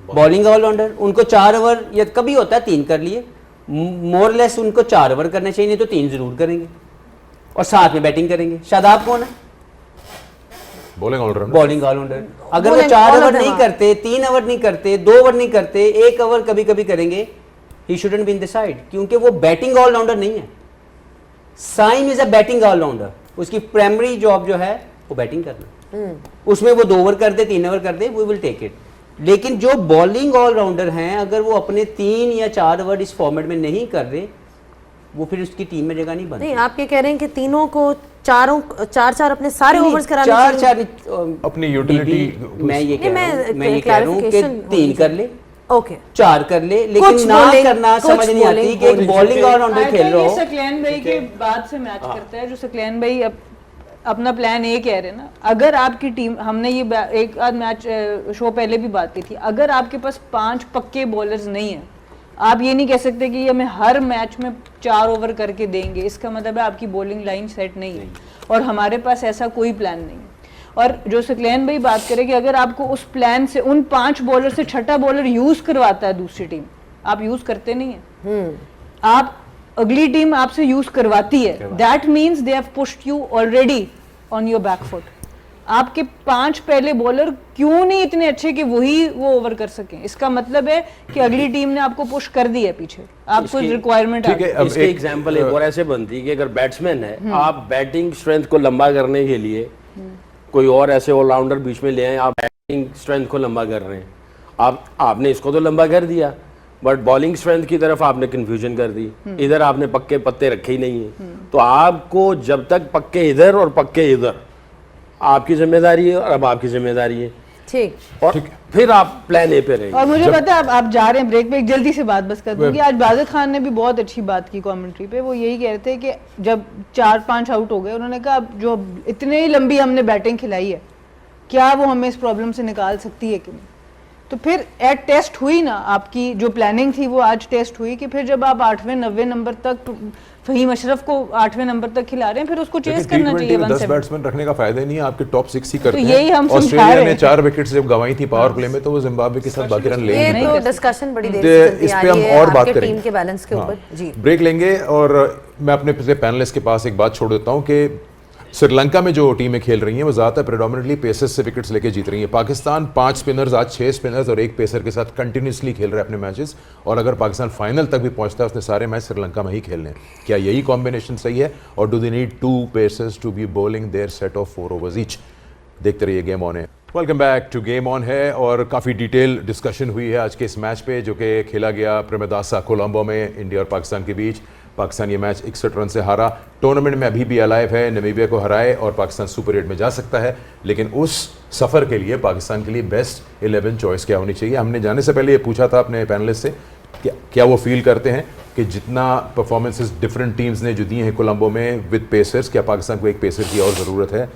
Bowling allrounder. उनको 4 ओवर या कभी होता है 3 कर लिए, मोरलेस उनको 4 ओवर करने चाहिए, नहीं तो 3 जरूर करेंगे और साथ में बैटिंग करेंगे। शादाब कौन है? Bowling allrounder, bowling allrounder. अगर वो Bowling 4 all of over them नहीं are. करते, 3 ओवर नहीं करते, 2 ओवर नहीं करते, 1 ओवर कभी कभी करेंगे, he shouldn't be in the side, क्योंकि वो बैटिंग ऑलराउंडर नहीं है। Saim is a batting allrounder, उसकी प्राइमरी जॉब जो है वो बैटिंग करना। उसमें वो 2 ओवर कर दे, 3 ओवर कर दे, वी विल टेक इट। लेकिन जो बॉलिंग ऑलराउंडर हैं, अगर वो अपने 3 या 4 ओवर इस फॉर्मेट में नहीं कर रहे, वो फिर उसकी टीम में जगह नहीं बनती। नहीं, आप ये कह रहे हैं कि तीनों को चार अपने सारे ओवर्स कराने चार चाहिए? अपनी utility मैं ये कह नहीं, रहा हूँ, मैं मैं ये कह रहा हूँ कि clarification 3 कर ले, ओके, 4 कर ले, कुछ लेकिन ना bowling- करना कुछ समझ नहीं आती bowling कि एक बॉलिंग ऑलराउंडर खेल रहा ये हो। सकलैन भाई के बाद से मैच करता है, जो सकलैन भाई अपना प्लान ए कह रहे हैं ना, अगर आपकी टीम, हमने ये एक आध मैच शो पहले भी बात की थी, अगर आपके पास 5 पक्के बॉलर्स नहीं है, आप ये नहीं कह सकते कि हमें हर मैच में 4 ओवर करके देंगे, इसका मतलब है आपकी बॉलिंग लाइन सेट नहीं है, और हमारे पास ऐसा कोई प्लान नहीं है। और जो सकलैन भाई बात करें कि अगर आपको उस प्लान से उन 5 बॉलर से छठा बॉलर यूज करवाता है दूसरी टीम, आप यूज करते नहीं है, आप अगली टीम आपसे यूज करवाती है, that means they have pushed you already on your back foot. आपके 5 पहले बॉलर क्यों नहीं इतने अच्छे कि वो ओवर कर सकें, इसका मतलब है कि अगली टीम ने आपको पुश कर दिया पीछे, आपको रिक्वायरमेंट ठीक है। अब इसकी एग्जांपल एक और ऐसे बनती है कि अगर बैट्समैन है, आप बैटिंग स्ट्रेंथ को लंबा करने के लिए कोई और ऐसे ऑलराउंडर बीच में ले आए, आप बैटिंग स्ट्रेंथ को लंबा कर रहे हैं, आपने इसको तो लंबा कर दिया, बट बॉलिंग स्ट्रेंथ की तरफ आपने कंफ्यूजन कर दी, इधर आपने पक्के पत्ते रखे ही नहीं है। तो आपको जब तक पक्के इधर और पक्के इधर, आपकी जिम्मेदारी है, और अब आपकी जिम्मेदारी है, ठीक, और फिर आप प्लान ए पे रहेंगे। और मुझे पता है आप जा रहे हैं ब्रेक पे, एक जल्दी से बात बस कर दूंगी। आज बाजिद खान ने भी बहुत अच्छी बात की कमेंट्री पे, वो यही कह रहे थे कि जब 4-5 आउट हो गए, उन्होंने कहा अब जो इतने ही लंबी हमने बैटिंग खिलाई है, क्या वो हमें इस प्रॉब्लम से निकाल सकती है कि नहीं। तो फिर एट टेस्ट हुई ना, आपकी जो प्लानिंग थी वो आज टेस्ट हुई कि फिर जब आप 8वें 90वें नंबर तक फहीम अशरफ को 8वें नंबर तक खिला रहे हैं, फिर उसको चेस करना चाहिए। 10 बैट्समैन रखने का फायदा ही नहीं है, आपके टॉप 6 ही करते तो यही हम हैं। समझा ऑस्ट्रेलिया रहे ने हैं। 4 विकेट्स जब गंवाई थी पावर प्ले में, तो वो जिम्बाब्वे के साथ बाकी रन ले ये नहीं तो पाए। डिस्कशन बड़ी देर तो से चलती इस आ पे रही हम है और बात आपके करेंगे। टीम के बैलेंस के हाँ, ऊपर। जी, ब्रेक लेंगे और मैं अपने पिछले पैनलिस्ट के पास एक बात छोड़ देता हूं कि श्रीलंका में जो टीमें खेल रही हैं वो ज़्यादातर प्रेडोमिनेटली पेसर्स से विकेट्स लेके जीत रही हैं। पाकिस्तान 5 स्पिनर्स, आज 6 स्पिनर्स और 1 पेसर के साथ कंटिन्यूसली खेल रहा है अपने मैचेस, और अगर पाकिस्तान फाइनल तक भी पहुंचता है, उसने सारे मैच श्रीलंका में ही खेलने हैं। क्या यही कॉम्बिनेशन सही है, और do they need 2 pacers to be bowling their set of 4 overs each? देखते रहिए गेम ऑन है। Welcome back to game on है, और काफ़ी डिटेल डिस्कशन हुई है आज के इस मैच पे जो कि खेला गया प्रेमदासा कोलंबो में इंडिया और पाकिस्तान के बीच। पाकिस्तान ये मैच 61 रन से हारा, टूर्नामेंट में अभी भी अलाइव है, नमीबिया को हराए और पाकिस्तान सुपर 8 में जा सकता है। लेकिन उस सफ़र के लिए पाकिस्तान के लिए बेस्ट 11 चॉइस क्या होनी चाहिए? हमने जाने से पहले ये पूछा था अपने पैनलिस्ट से कि क्या वो फील करते हैं कि जितना परफॉर्मेंसेस डिफरेंट टीम्स ने जो दिए हैं कोलंबो में विद पेसर्स, क्या पाकिस्तान को एक पेसर की और ज़रूरत है,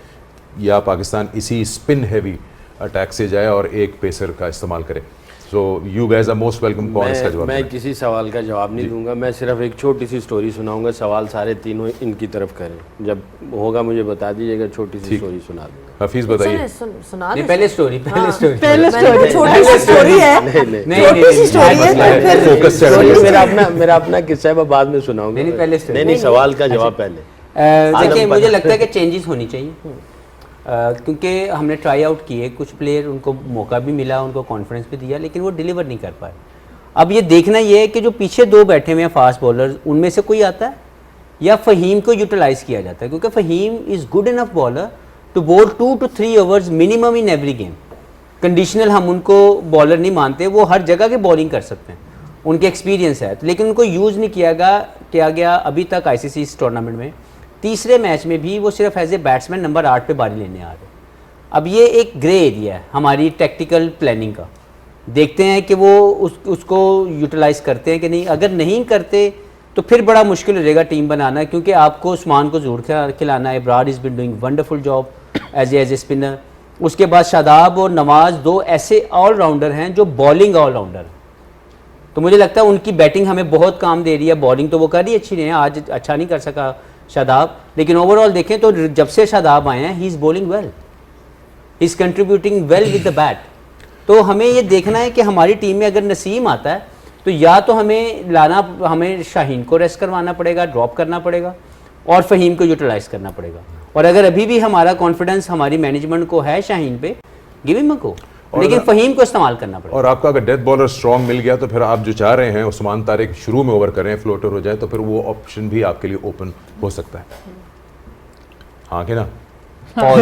या पाकिस्तान इसी स्पिन हैवी अटैक से जाए और एक पेसर का इस्तेमाल करे? So you guys are most welcome. कौन इसका जवाब? मैं किसी सवाल का जवाब नहीं दूंगा, मैं सिर्फ एक छोटी सी स्टोरी सुनाऊंगा। सवाल सारे तीनों इनकी तरफ करें, जब होगा मुझे बता दीजिएगा, छोटी सी स्टोरी सुना दूंगा। हफीज बताइए। सुना नहीं, पहले स्टोरी हाँ। स्टोरी पहले स्टोरी छोटी सी स्टोरी है, छोटी सी स्टोरी है, तो फिर फोकस से स्टोरी मेरा अपना किस्सा है, मैं बाद में सुनाऊंगा। नहीं, पहले स्टोरी। नहीं, सवाल का जवाब पहले। देखिए, मुझे लगता है कि चेंजेस होनी चाहिए, क्योंकि हमने ट्राई आउट किए, कुछ प्लेयर उनको मौका भी मिला, उनको कॉन्फिडेंस भी दिया, लेकिन वो डिलीवर नहीं कर पाए। अब ये देखना ये है कि जो पीछे 2 बैठे हुए हैं फास्ट बॉलर्स, उनमें से कोई आता है या फ़हीम को यूटिलाइज़ किया जाता है, क्योंकि Faheem is good enough bowler to bowl 2 to 3 overs minimum in every game. Conditional हम उनको बॉलर नहीं मानते, वो हर जगह के बॉलिंग कर सकते हैं, उनके एक्सपीरियंस है, लेकिन उनको यूज़ नहीं किया गया अभी तक ICC इस टूर्नामेंट में। तीसरे मैच में भी वो सिर्फ एज ए बैट्समैन नंबर 8 पे बारी लेने आ रहे। अब ये एक ग्रे एरिया है हमारी टेक्टिकल प्लानिंग का, देखते हैं कि वो उसको यूटिलाइज़ करते हैं कि नहीं। अगर नहीं करते तो फिर बड़ा मुश्किल हो जाएगा टीम बनाना, क्योंकि आपको उस्मान को ज़रूर खिलाना है। Ibrar is been doing wonderful job as a spinner. उसके बाद शादाब और नवाज़ 2 ऐसे ऑलराउंडर हैं जो बॉलिंग ऑलराउंडर हैं, तो मुझे लगता है उनकी बैटिंग हमें बहुत काम दे रही है। बॉलिंग तो वो कर ही अच्छी नहीं है, आज अच्छा नहीं कर सका शादाब, लेकिन ओवरऑल देखें तो जब से शादाब आए हैं he is bowling well, he is contributing well with the bat. तो हमें ये देखना है कि हमारी टीम में अगर नसीम आता है तो या तो हमें शाहीन को रेस्ट करवाना पड़ेगा, ड्रॉप करना पड़ेगा, और फ़हीम को यूटिलाइज़ करना पड़ेगा। और अगर अभी भी हमारा कॉन्फिडेंस हमारी मैनेजमेंट को है शाहीन पे, गिव हिम अ गो, लेकिन फ़हीम को इस्तेमाल करना पड़ेगा। और आपका अगर डेथ बॉलर स्ट्रॉन्ग मिल गया तो फिर आप जो चाह रहे हैं उस्मान तारिक शुरू में ओवर करें, फ्लोटर हो जाए, तो फिर वो ऑप्शन भी आपके लिए ओपन हो सकता है। हाँ कि ना? पॉज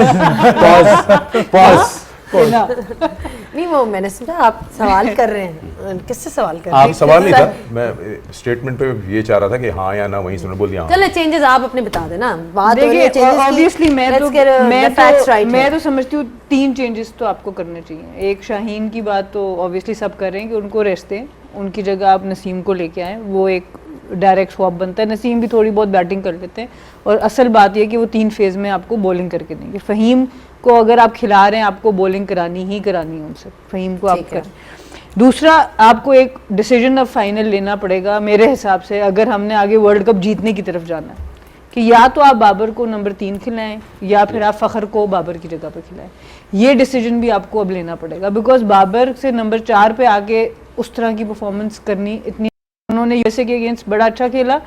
नहीं, वो मैंने समझा आप सवाल कर रहे हैं, किससे सवाल कर रहे आप हैं? सवाल नहीं था, मैं स्टेटमेंट पे ये चाह रहा था कि हाँ या ना, वहीं से उन्होंने बोल दिया हाँ। चलो चेंजेस आप अपने बता देना, बात हो रही है देखिए changes की। ऑब्वियसली Facts right मैं है। तो समझती हूँ 3 चेंजेस तो आपको करने चाहिए। एक, शाहीन की बात तो ऑब्वियसली सब कर रहे हैं कि उनको रेस्ट दें, उनकी जगह आप नसीम को लेके आएँ, वो एक डायरेक्ट स्वैप बनता है। नसीम भी थोड़ी बहुत बैटिंग कर लेते हैं, और असल बात यह कि वो 3 फेज़ में आपको बॉलिंग करके देंगे। फ़हीम को अगर आप खिला रहे हैं, आपको बॉलिंग करानी ही करानी है उनसे, फ़हीम को आप ठीक है। करें। दूसरा, आपको एक डिसीजन अब फाइनल लेना पड़ेगा मेरे हिसाब से, अगर हमने आगे वर्ल्ड कप जीतने की तरफ जाना है, कि या तो आप बाबर को नंबर 3 खिलाएं या फिर आप फ़खर को बाबर की जगह पर खिलाएं। ये डिसीजन भी आपको अब लेना पड़ेगा, बिकॉज बाबर से नंबर 4 पे आके उस तरह की परफॉर्मेंस करनी, इतनी उन्होंने यूएसए के अगेंस्ट बड़ा अच्छा खेला,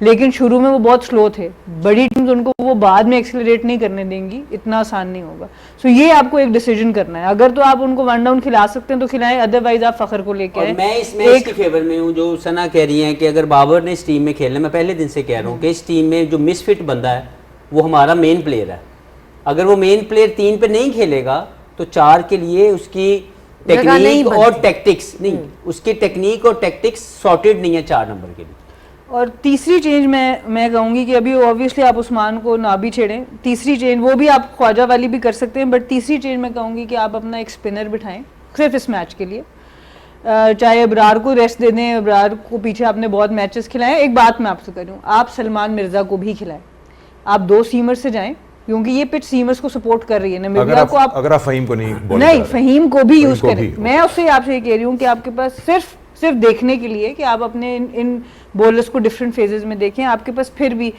लेकिन शुरू में वो बहुत स्लो थे। बड़ी टीम्स उनको वो बाद में एक्सेलरेट नहीं करने देंगी, इतना आसान नहीं होगा। सो ये आपको एक डिसीजन करना है। अगर तो आप उनको 1 डाउन खिला सकते हैं तो खिलाएं, अदरवाइज आप फ़खर को लेके और आए। मैं इस मैच के फेवर में हूँ जो सना कह रही हैं कि अगर बाबर ने इस टीम में खेलना, मैं पहले दिन से कह रहा हूँ कि इस टीम में जो मिसफिट बंदा है वो हमारा मेन प्लेयर है। अगर वो मेन प्लेयर 3 पे नहीं खेलेगा तो 4 के लिए उसकी टेक्निक और टैक्टिक्स नहीं, उसकी टेक्निक और टैक्टिक्स सॉर्टेड नहीं है 4 नंबर के लिए। और तीसरी चेंज मैं कहूँगी कि अभी ऑब्वियसली आप उस्मान को ना भी छेड़ें, तीसरी चेंज वो भी आप ख्वाजा वाली भी कर सकते हैं, बट तीसरी चेंज मैं कहूँगी कि आप अपना एक स्पिनर बिठाएं सिर्फ इस मैच के लिए। चाहे अबरार को रेस्ट दे दें, अबरार को पीछे आपने बहुत मैचेस खिलाए। एक बात मैं आपसे करूँ, आप सलमान मिर्ज़ा को भी खिलाएं, आप 2 सीमर से जाएं, क्योंकि ये पिच सीमर्स को सपोर्ट कर रही है। नामीबिया को आप अगर आप फ़हीम को नहीं, फ़हीम को भी यूज़ करें। भी। मैं उससे आपसे ये कह रही हूँ कि आपके पास सिर्फ देखने के लिए कि आप अपने इन बॉलर्स को डिफरेंट फेजेस में देखें, आपके पास फिर भी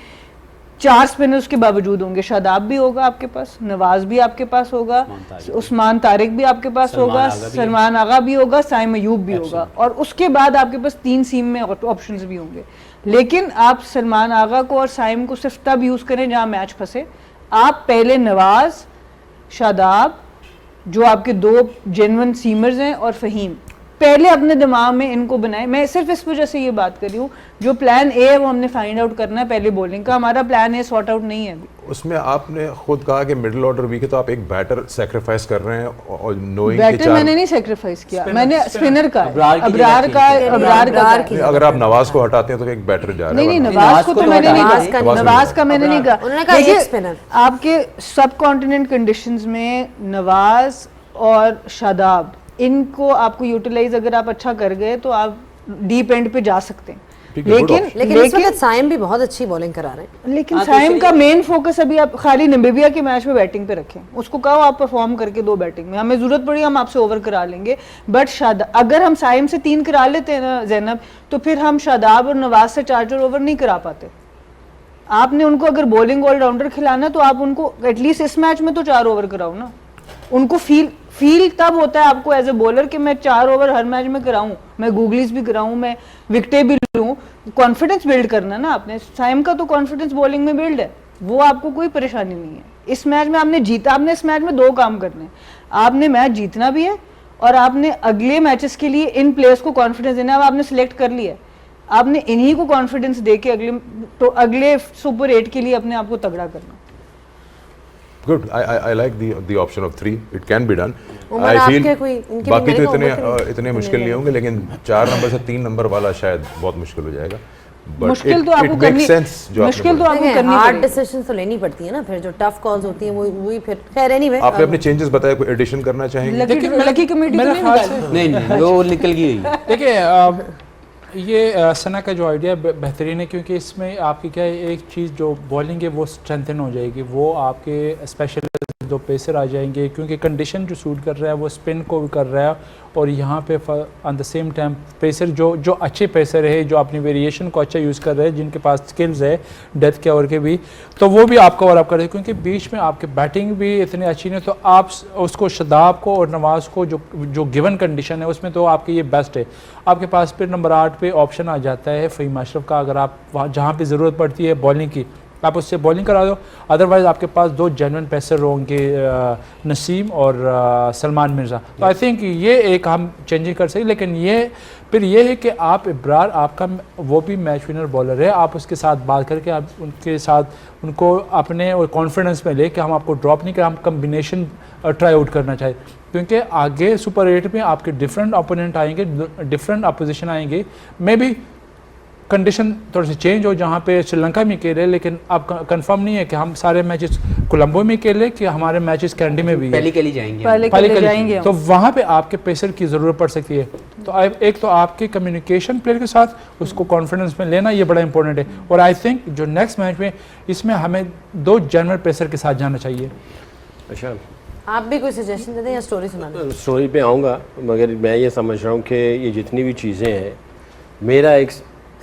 4 स्पिनर्स के बावजूद होंगे। शादाब भी होगा आपके पास, नवाज भी आपके पास होगा, उस्मान तारिक भी आपके पास होगा, सलमान आगा भी होगा, साइम अयूब भी होगा, और उसके बाद आपके पास 3 सीम में ऑप्शंस भी होंगे। लेकिन आप सलमान आगा को और साइम को सिर्फ तब यूज़ करें जहाँ मैच फंसे। आप पहले नवाज, शादाब, जो आपके 2 जेन्युइन सीमर्स हैं, और फ़हीम, पहले अपने दिमाग में इनको बनाएं। मैं सिर्फ इस वजह से ये बात कर रही हूँ, जो प्लान ए है वो हमने फाइंड आउट करना है पहले बॉलिंग का। हमारा प्लान ए सॉर्ट आउट नहीं है अभी। उसमें आपने खुद कहा कि मिडिल ऑर्डर वीक है, तो आप एक बैटर सेक्रीफाइस कर रहे हैं, और नोइंग बैटर मैंने नहीं सेक्रीफाइस किया, मैंने स्पिनर का अबरार का। अगर आप नवाज को हटाते हैं तो एक बैटर जा रहा है। नहीं, नवाज को तो मैंने नहीं कहा, नवाज का मैंने नहीं कहा। उन्होंने कहा एक स्पिनर। आपके सब कॉन्टिनेंट कंडीशंस में नवाज और शादाब, इनको आपको यूटिलाइज अगर आप अच्छा कर गए तो आप डीप एंड पे जा सकते हैं। लेकिन इस वक्त साइम भी बहुत अच्छी बॉलिंग करा रहे हैं। लेकिन साइम का मेन फोकस अभी आप खाली नामीबिया के मैच में बैटिंग पे रखें, उसको कहो आप परफॉर्म करके 2 बैटिंग में, हमें जरूरत पड़ी हम आपसे ओवर करा लेंगे। बट अगर हम साइम से 3 करा लेते हैं ना जैनब, तो फिर हम शादाब और नवाज से 4 ओवर नहीं करा पाते। आपने उनको अगर बॉलिंग ऑलराउंडर खिलाना तो आप उनको एटलीस्ट इस मैच में तो 4 ओवर कराओ ना। उनको फील तब होता है आपको एज ए बॉलर कि मैं 4 ओवर हर मैच में कराऊं, मैं गूगलीज भी कराऊं, मैं विकेटें भी लूं। कॉन्फिडेंस बिल्ड करना ना आपने। साइम का तो कॉन्फिडेंस बॉलिंग में बिल्ड है, वो आपको कोई परेशानी नहीं है। इस मैच में आपने जीता, आपने इस मैच में 2 काम करने हैं। आपने मैच जीतना भी है और आपने अगले मैचेस के लिए इन प्लेयर्स को कॉन्फिडेंस देना है। आपने सिलेक्ट कर लिया है, आपने इन्हीं को कॉन्फिडेंस दे के अगले सुपर 8 के लिए अपने आप को तगड़ा करना। Good. I like the option of 3. It can be done. Umar, I feel कोई इनके बाकी भी तो मेरे इतने मुश्किल नहीं होंगे, लेकिन 4 नंबर से 3 नंबर वाला शायद बहुत मुश्किल हो जाएगा। मुश्किल तो आपको करनी, मुश्किल तो आपको करनी हार्ड डिसीजंस तो लेनी पड़ती है ना, फिर जो टफ कॉल्स होती हैं वही फिर खैर एनीवे। आपने अपने चेंजेस बताए, कोई एडिशन करना चाहेंगे? लकी कमेटी तो नहीं, वो निकल गई। देखिए ये सना का जो आइडिया बेहतरीन है, क्योंकि इसमें आपकी क्या है, एक चीज़ जो बॉलिंग है वो स्ट्रेंथन हो जाएगी, वो आपके स्पेशल जो पेसर आ जाएंगे, क्योंकि कंडीशन जो सूट कर रहा है वो स्पिन को भी कर रहा है, और यहाँ पे on the same time pacer जो अच्छे पेसर है, जो अपनी वेरिएशन को अच्छा यूज़ कर रहे हैं, जिनके पास स्किल्स है डेथ के ओवर के भी, तो वो भी आप कवर अप कर रहे हैं। क्योंकि बीच में आपके बैटिंग भी इतनी अच्छी नहीं, तो आप उसको शादाब को और नवाज को जो गिवन कंडीशन है उसमें तो आपके ये बेस्ट है। आपके पास फिर नंबर 8 पे ऑप्शन आ जाता है फ़हीम अशरफ का। अगर आप वहाँ जहाँ पे ज़रूरत पड़ती है बॉलिंग की, आप उससे बॉलिंग करा दो। अदरवाइज़ आपके पास 2 जेन्युइन पेसर होंगे, नसीम और सलमान मिर्ज़ा। तो आई थिंक ये एक हम चेंजिंग कर सकते, लेकिन ये फिर ये है कि आप इब्रार आपका वो भी मैच विनर बॉलर है, आप उसके साथ बात करके आप उनके साथ उनको अपने और कॉन्फिडेंस में ले कि हम आपको ड्रॉप नहीं करें, हम कम्बिनेशन ट्राई आउट करना चाहिए, क्योंकि आगे सुपर 8 में आपके डिफरेंट ओपोनेंट आएंगे, डिफरेंट अपोजिशन आएंगे। मे बी कंडीशन थोड़ी सी चेंज हो, जहाँ पे श्रीलंका में खेले, लेकिन अब कंफर्म नहीं है कि हम सारे मैचेस कोलंबो में खेले कि हमारे मैचेस कैंडी में भी पहले के लिए जाएंगे, पहले जाएंगे तो वहाँ पे आपके पेसर की ज़रूरत पड़ सकती है। तो एक तो आपके कम्युनिकेशन प्लेयर के साथ उसको कॉन्फिडेंस में लेना, ये बड़ा इंपॉर्टेंट है। और आई थिंक जो नेक्स्ट मैच में इसमें हमें 2 जनरल पेसर के साथ जाना चाहिए। अच्छा, आप भी कोई सजेशन दे दें या स्टोरी सुनाना? स्टोरी पे आऊँगा, मगर मैं ये समझ रहा हूँ कि ये जितनी भी चीज़ें हैं, मेरा एक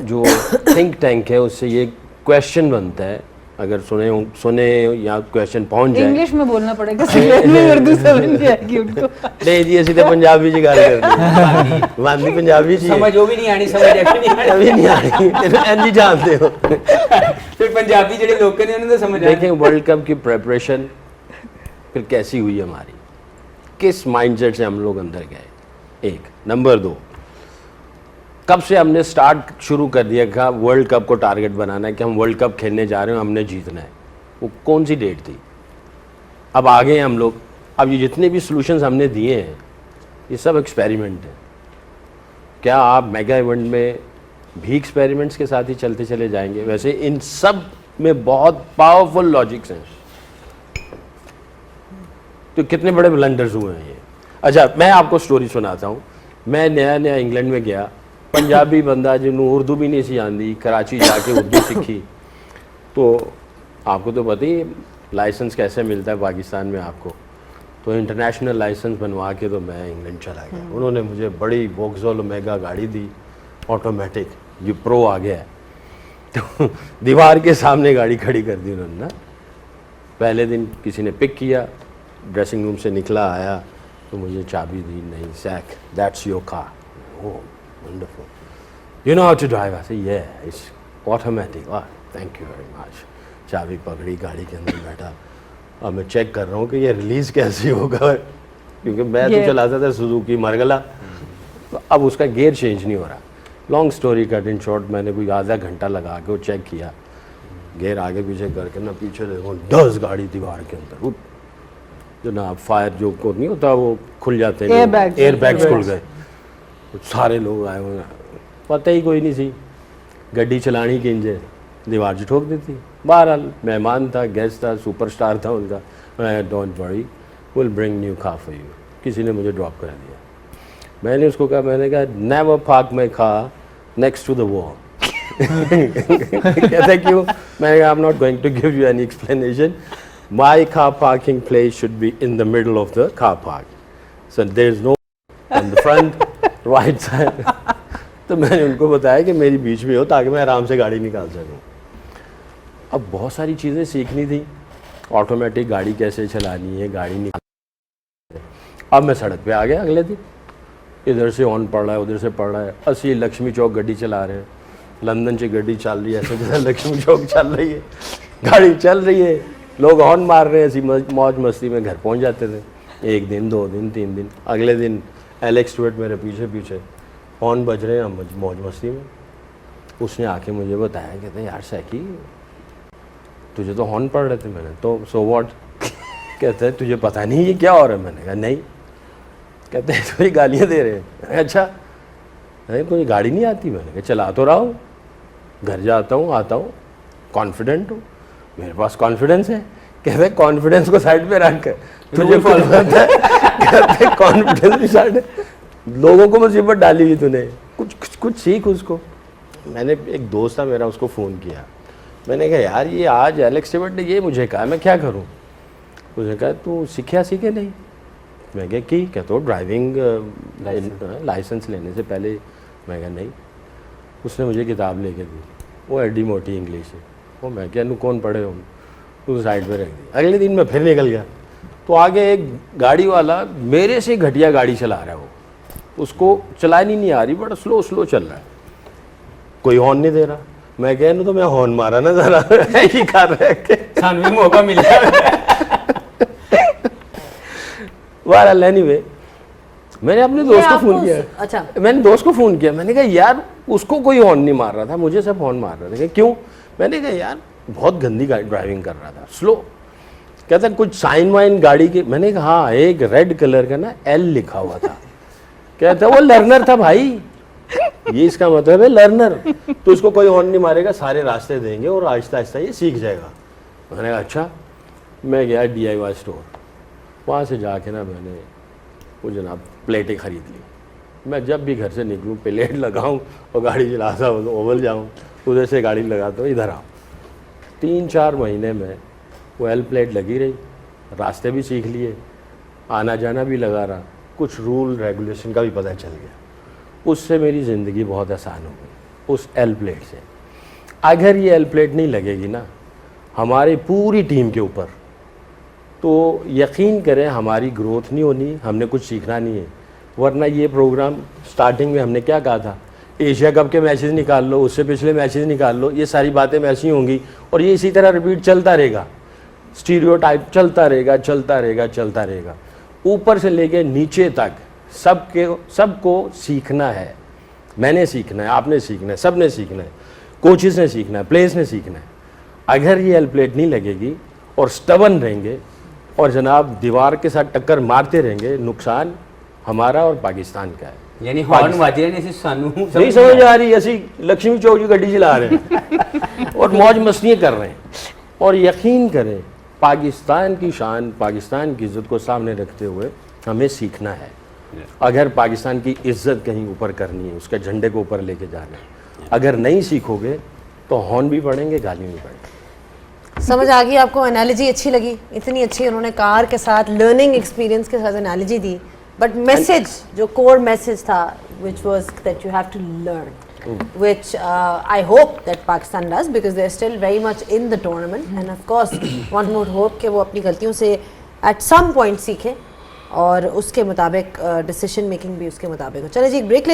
जो थिंक टैंक है उससे ये क्वेश्चन बनता है, अगर सुने या क्वेश्चन पहुंच जाए। इंग्लिश में बोलना पड़ेगा, में उर्दू समझ नहीं आएगी उनको। नहीं जी, सीधे पंजाबी जी गाल करनी, वांदी पंजाबी जी समझ वो भी नहीं आनी, समझ अभी नहीं आनी, एनजी जानते हो। फिर पंजाबी ਜਿਹੜੇ ਲੋਕ ਨੇ ਉਹਨਾਂ ਨੂੰ समझ देखें वर्ल्ड कप की प्रेपरेशन फिर कैसी हुई हमारी, किस माइंडसेट से हम लोग अंदर गए, एक। नंबर 2, कब से हमने स्टार्ट शुरू कर दिया था वर्ल्ड कप को टारगेट बनाना है कि हम वर्ल्ड कप खेलने जा रहे हैं, हमने जीतना है, वो कौन सी डेट थी? अब आ गए हम लोग, अब ये जितने भी सॉल्यूशंस हमने दिए हैं ये सब एक्सपेरिमेंट है। क्या आप मेगा इवेंट में भी एक्सपेरिमेंट्स के साथ ही चलते चले जाएंगे? वैसे इन सब में बहुत पावरफुल लॉजिक्स हैं, तो कितने बड़े ब्लंडर्स हुए हैं ये। अच्छा, मैं आपको स्टोरी सुनाता हूँ। मैं नया इंग्लैंड में गया, पंजाबी बंदा जिन्होंने उर्दू भी नहीं सी आती, कराची जाके उर्दू सीखी। तो आपको तो पता ही लाइसेंस कैसे मिलता है पाकिस्तान में आपको, तो इंटरनेशनल लाइसेंस बनवा के तो मैं इंग्लैंड चला गया। उन्होंने मुझे बड़ी वोक्सवैगन ओमेगा गाड़ी दी, ऑटोमेटिक, ये प्रो आ गया है। तो दीवार के सामने गाड़ी खड़ी कर दी उन्होंने ना। पहले दिन किसी ने पिक किया, ड्रेसिंग रूम से निकला, आया तो मुझे चाबी दी, नहीं सैक, that's your car. Oh wonderful, you know how to drive? I said yeah, it's automatic. Oh, thank you very much. चाबी पकड़ी, गाड़ी के अंदर बैठा। अब मैं चेक कर रहा हूँ कि ये रिलीज़ कैसे होगा, क्योंकि मैं तो चलाता था सुजुकी मरगला, तो अब उसका गियर चेंज नहीं हो रहा। Long story cut in short, मैंने कोई आधा घंटा लगा के वो चेक किया, गियर आगे पीछे करके ना, पीछे देखो 10 गाड़ी दीवार के अंदर, जो ना फायर जो को नहीं होता वो खुल जाते हैं, एयर बैग्स खुल गए, सारे लोग आए हुए, पता ही कोई नहीं सी गड्डी चलानी कि इंजे दीवार से ठोक देती। बहरहाल मेहमान था, गेस्ट था, सुपरस्टार था उनका, don't worry, will bring new car for you. किसी ने मुझे ड्रॉप कर दिया, मैंने उसको कहा, मैंने कहा never park my car next to the wall. कहता क्यों? मैंने कहा I am not going to give you any explanation, my car parking place should be in the middle of the car park, so there is no on the front right side. तो मैंने उनको बताया कि मेरी बीच में हो ताकि मैं आराम से गाड़ी निकाल सकूं। अब बहुत सारी चीज़ें सीखनी थी, ऑटोमेटिक गाड़ी कैसे चलानी है, गाड़ी निकाल। अब मैं सड़क पे आ गया अगले दिन, इधर से ऑन पड़ रहा है, उधर से पड़ रहा है, असली लक्ष्मी चौक गड्डी चला रहे हैं, लंदन से गड्डी चल रही है, ऐसे जैसे लक्ष्मी चौक चल रही है, गाड़ी चल रही है, लोग हॉर्न मार रहे हैं, ऐसी मौज मस्ती में घर पहुँच जाते थे। 1 दिन 2 दिन 3 दिन, अगले दिन एलेक्स स्टुअर्ट मेरे पीछे पीछे, हॉर्न बज रहे हैं, मौज मस्ती में। उसने आके मुझे बताया, कहते यार सैकी तुझे तो हॉर्न पड़ रहे थे। मैंने तो सो व्हाट? कहते हैं तुझे पता नहीं ये क्या हो रहा है? मैंने कहा नहीं। कहते हैं तो ये गालियाँ दे रहे हैं। अच्छा, नहीं कोई गाड़ी नहीं आती? मैंने कहा चला तो रहा हूँ, घर जाता हूँ, आता हूँ, कॉन्फिडेंट हूँ, मेरे पास कॉन्फिडेंस है। कहते हैं कॉन्फिडेंस को साइड पे रख कर तुझे पता है, कहते हैं कॉन्फिडेंस भी साइड, लोगों को मुसीबत डाली हुई तूने, कुछ सीख उसको। मैंने एक दोस्त था मेरा, उसको फ़ोन किया, मैंने कहा यार ये आज एलेक्स स्टीवर्ट ने ये मुझे कहा, मैं क्या करूं? उसने कहा तू सीखे नहीं? मैं कहा कि कहते हो ड्राइविंग लाइसेंस लेने से पहले? मैं कहा नहीं। उसने मुझे किताब लेके दी, वो एडी मोटी इंग्लिश है, वो मैं क्या नू कौन पढ़े हो, उस साइड पे रख दी। अगले दिन मैं फिर निकल गया, तो आगे एक गाड़ी वाला मेरे से घटिया गाड़ी चला रहा है, वो उसको चलानी नहीं आ रही, बड़ा स्लो चल रहा है, कोई हॉर्न नहीं दे रहा। मैं कह तो मैं हॉर्न मारा ना जरा ही कर रहे के सानू भी मौका मिला। बहरहाल एनीवे मैंने अपने दोस्त को फ़ोन किया। अच्छा, मैंने दोस्त को फ़ोन किया, मैंने कहा यार उसको कोई हॉर्न नहीं मार रहा था, मुझे सब हॉर्न मार रहे थे। क्यों? मैंने कहा यार बहुत गंदी ड्राइविंग कर रहा था, स्लो। कहता कुछ साइन वाइन गाड़ी के, मैंने कहा हाँ एक रेड कलर का ना L लिखा हुआ था। कहता वो लर्नर था भाई, ये इसका मतलब है लर्नर, तो उसको कोई हॉर्न नहीं मारेगा, सारे रास्ते देंगे और आहिस्ता आहिस्ता ये सीख जाएगा। मैंने कहा अच्छा। मैं गया DIY स्टोर, वहाँ से जाके ना मैंने वो जनाब प्लेटें ख़रीद ली। मैं जब भी घर से निकलूँ प्लेट लगाऊँ और गाड़ी चलाता हूँ तो ओवल जाऊँ, उधर से गाड़ी लगाता हूँ इधर आऊँ। 3-4 महीने में वो L प्लेट लगी रही, रास्ते भी सीख लिए, आना जाना भी लगा रहा, कुछ रूल रेगुलेशन का भी पता चल गया। उससे मेरी ज़िंदगी बहुत आसान हो गई, उस L प्लेट से। अगर ये L प्लेट नहीं लगेगी ना हमारी पूरी टीम के ऊपर, तो यकीन करें हमारी ग्रोथ नहीं होनी, हमने कुछ सीखना नहीं है। वरना ये प्रोग्राम स्टार्टिंग में हमने क्या कहा था, एशिया कप के मैचेस निकाल लो, उससे पिछले मैचेस निकाल लो, ये सारी बातें ऐसी होंगी और ये इसी तरह रिपीट चलता रहेगा, स्टीरियोटाइप चलता रहेगा चलता रहेगा चलता रहेगा। ऊपर से लेके नीचे तक सबको सीखना है। मैंने सीखना है, आपने सीखना है, सब ने सीखना है, कोचेस ने सीखना है, प्लेयर्स ने सीखना है। अगर ये L प्लेट नहीं लगेगी और स्टबन रहेंगे और जनाब दीवार के साथ टक्कर मारते रहेंगे, नुकसान हमारा और पाकिस्तान का है। यानी हॉर्न वाजे ने सिर्फ सानू नहीं समझ आ रही, ऐसी लक्ष्मी चौक की गड्डी चला रहे हैं और मौज मस्तियाँ कर रहे हैं। और यकीन करें पाकिस्तान की शान, पाकिस्तान की इज़्ज़त को सामने रखते हुए हमें सीखना है। अगर पाकिस्तान की इज़्ज़त कहीं ऊपर करनी है, उसके झंडे को ऊपर लेके जाना है, अगर नहीं सीखोगे तो हॉर्न भी पड़ेंगे, गाली भी पड़ेंगे। समझ आ गई आपको? एनालॉजी अच्छी लगी, इतनी अच्छी उन्होंने कार के साथ लर्निंग एक्सपीरियंस के साथ एनालॉजी दी, बट मैसेज जो कोर मैसेज था which was that you have to learn, which I hope that Pakistan does because they're still very much in the tournament and of course one would hope कि वो अपनी गलतियों से at some point सीखें और उसके मुताबिक डिसीजन मेकिंग भी उसके मुताबिक हो। चलिए जी, एक ब्रेक लेते हैं।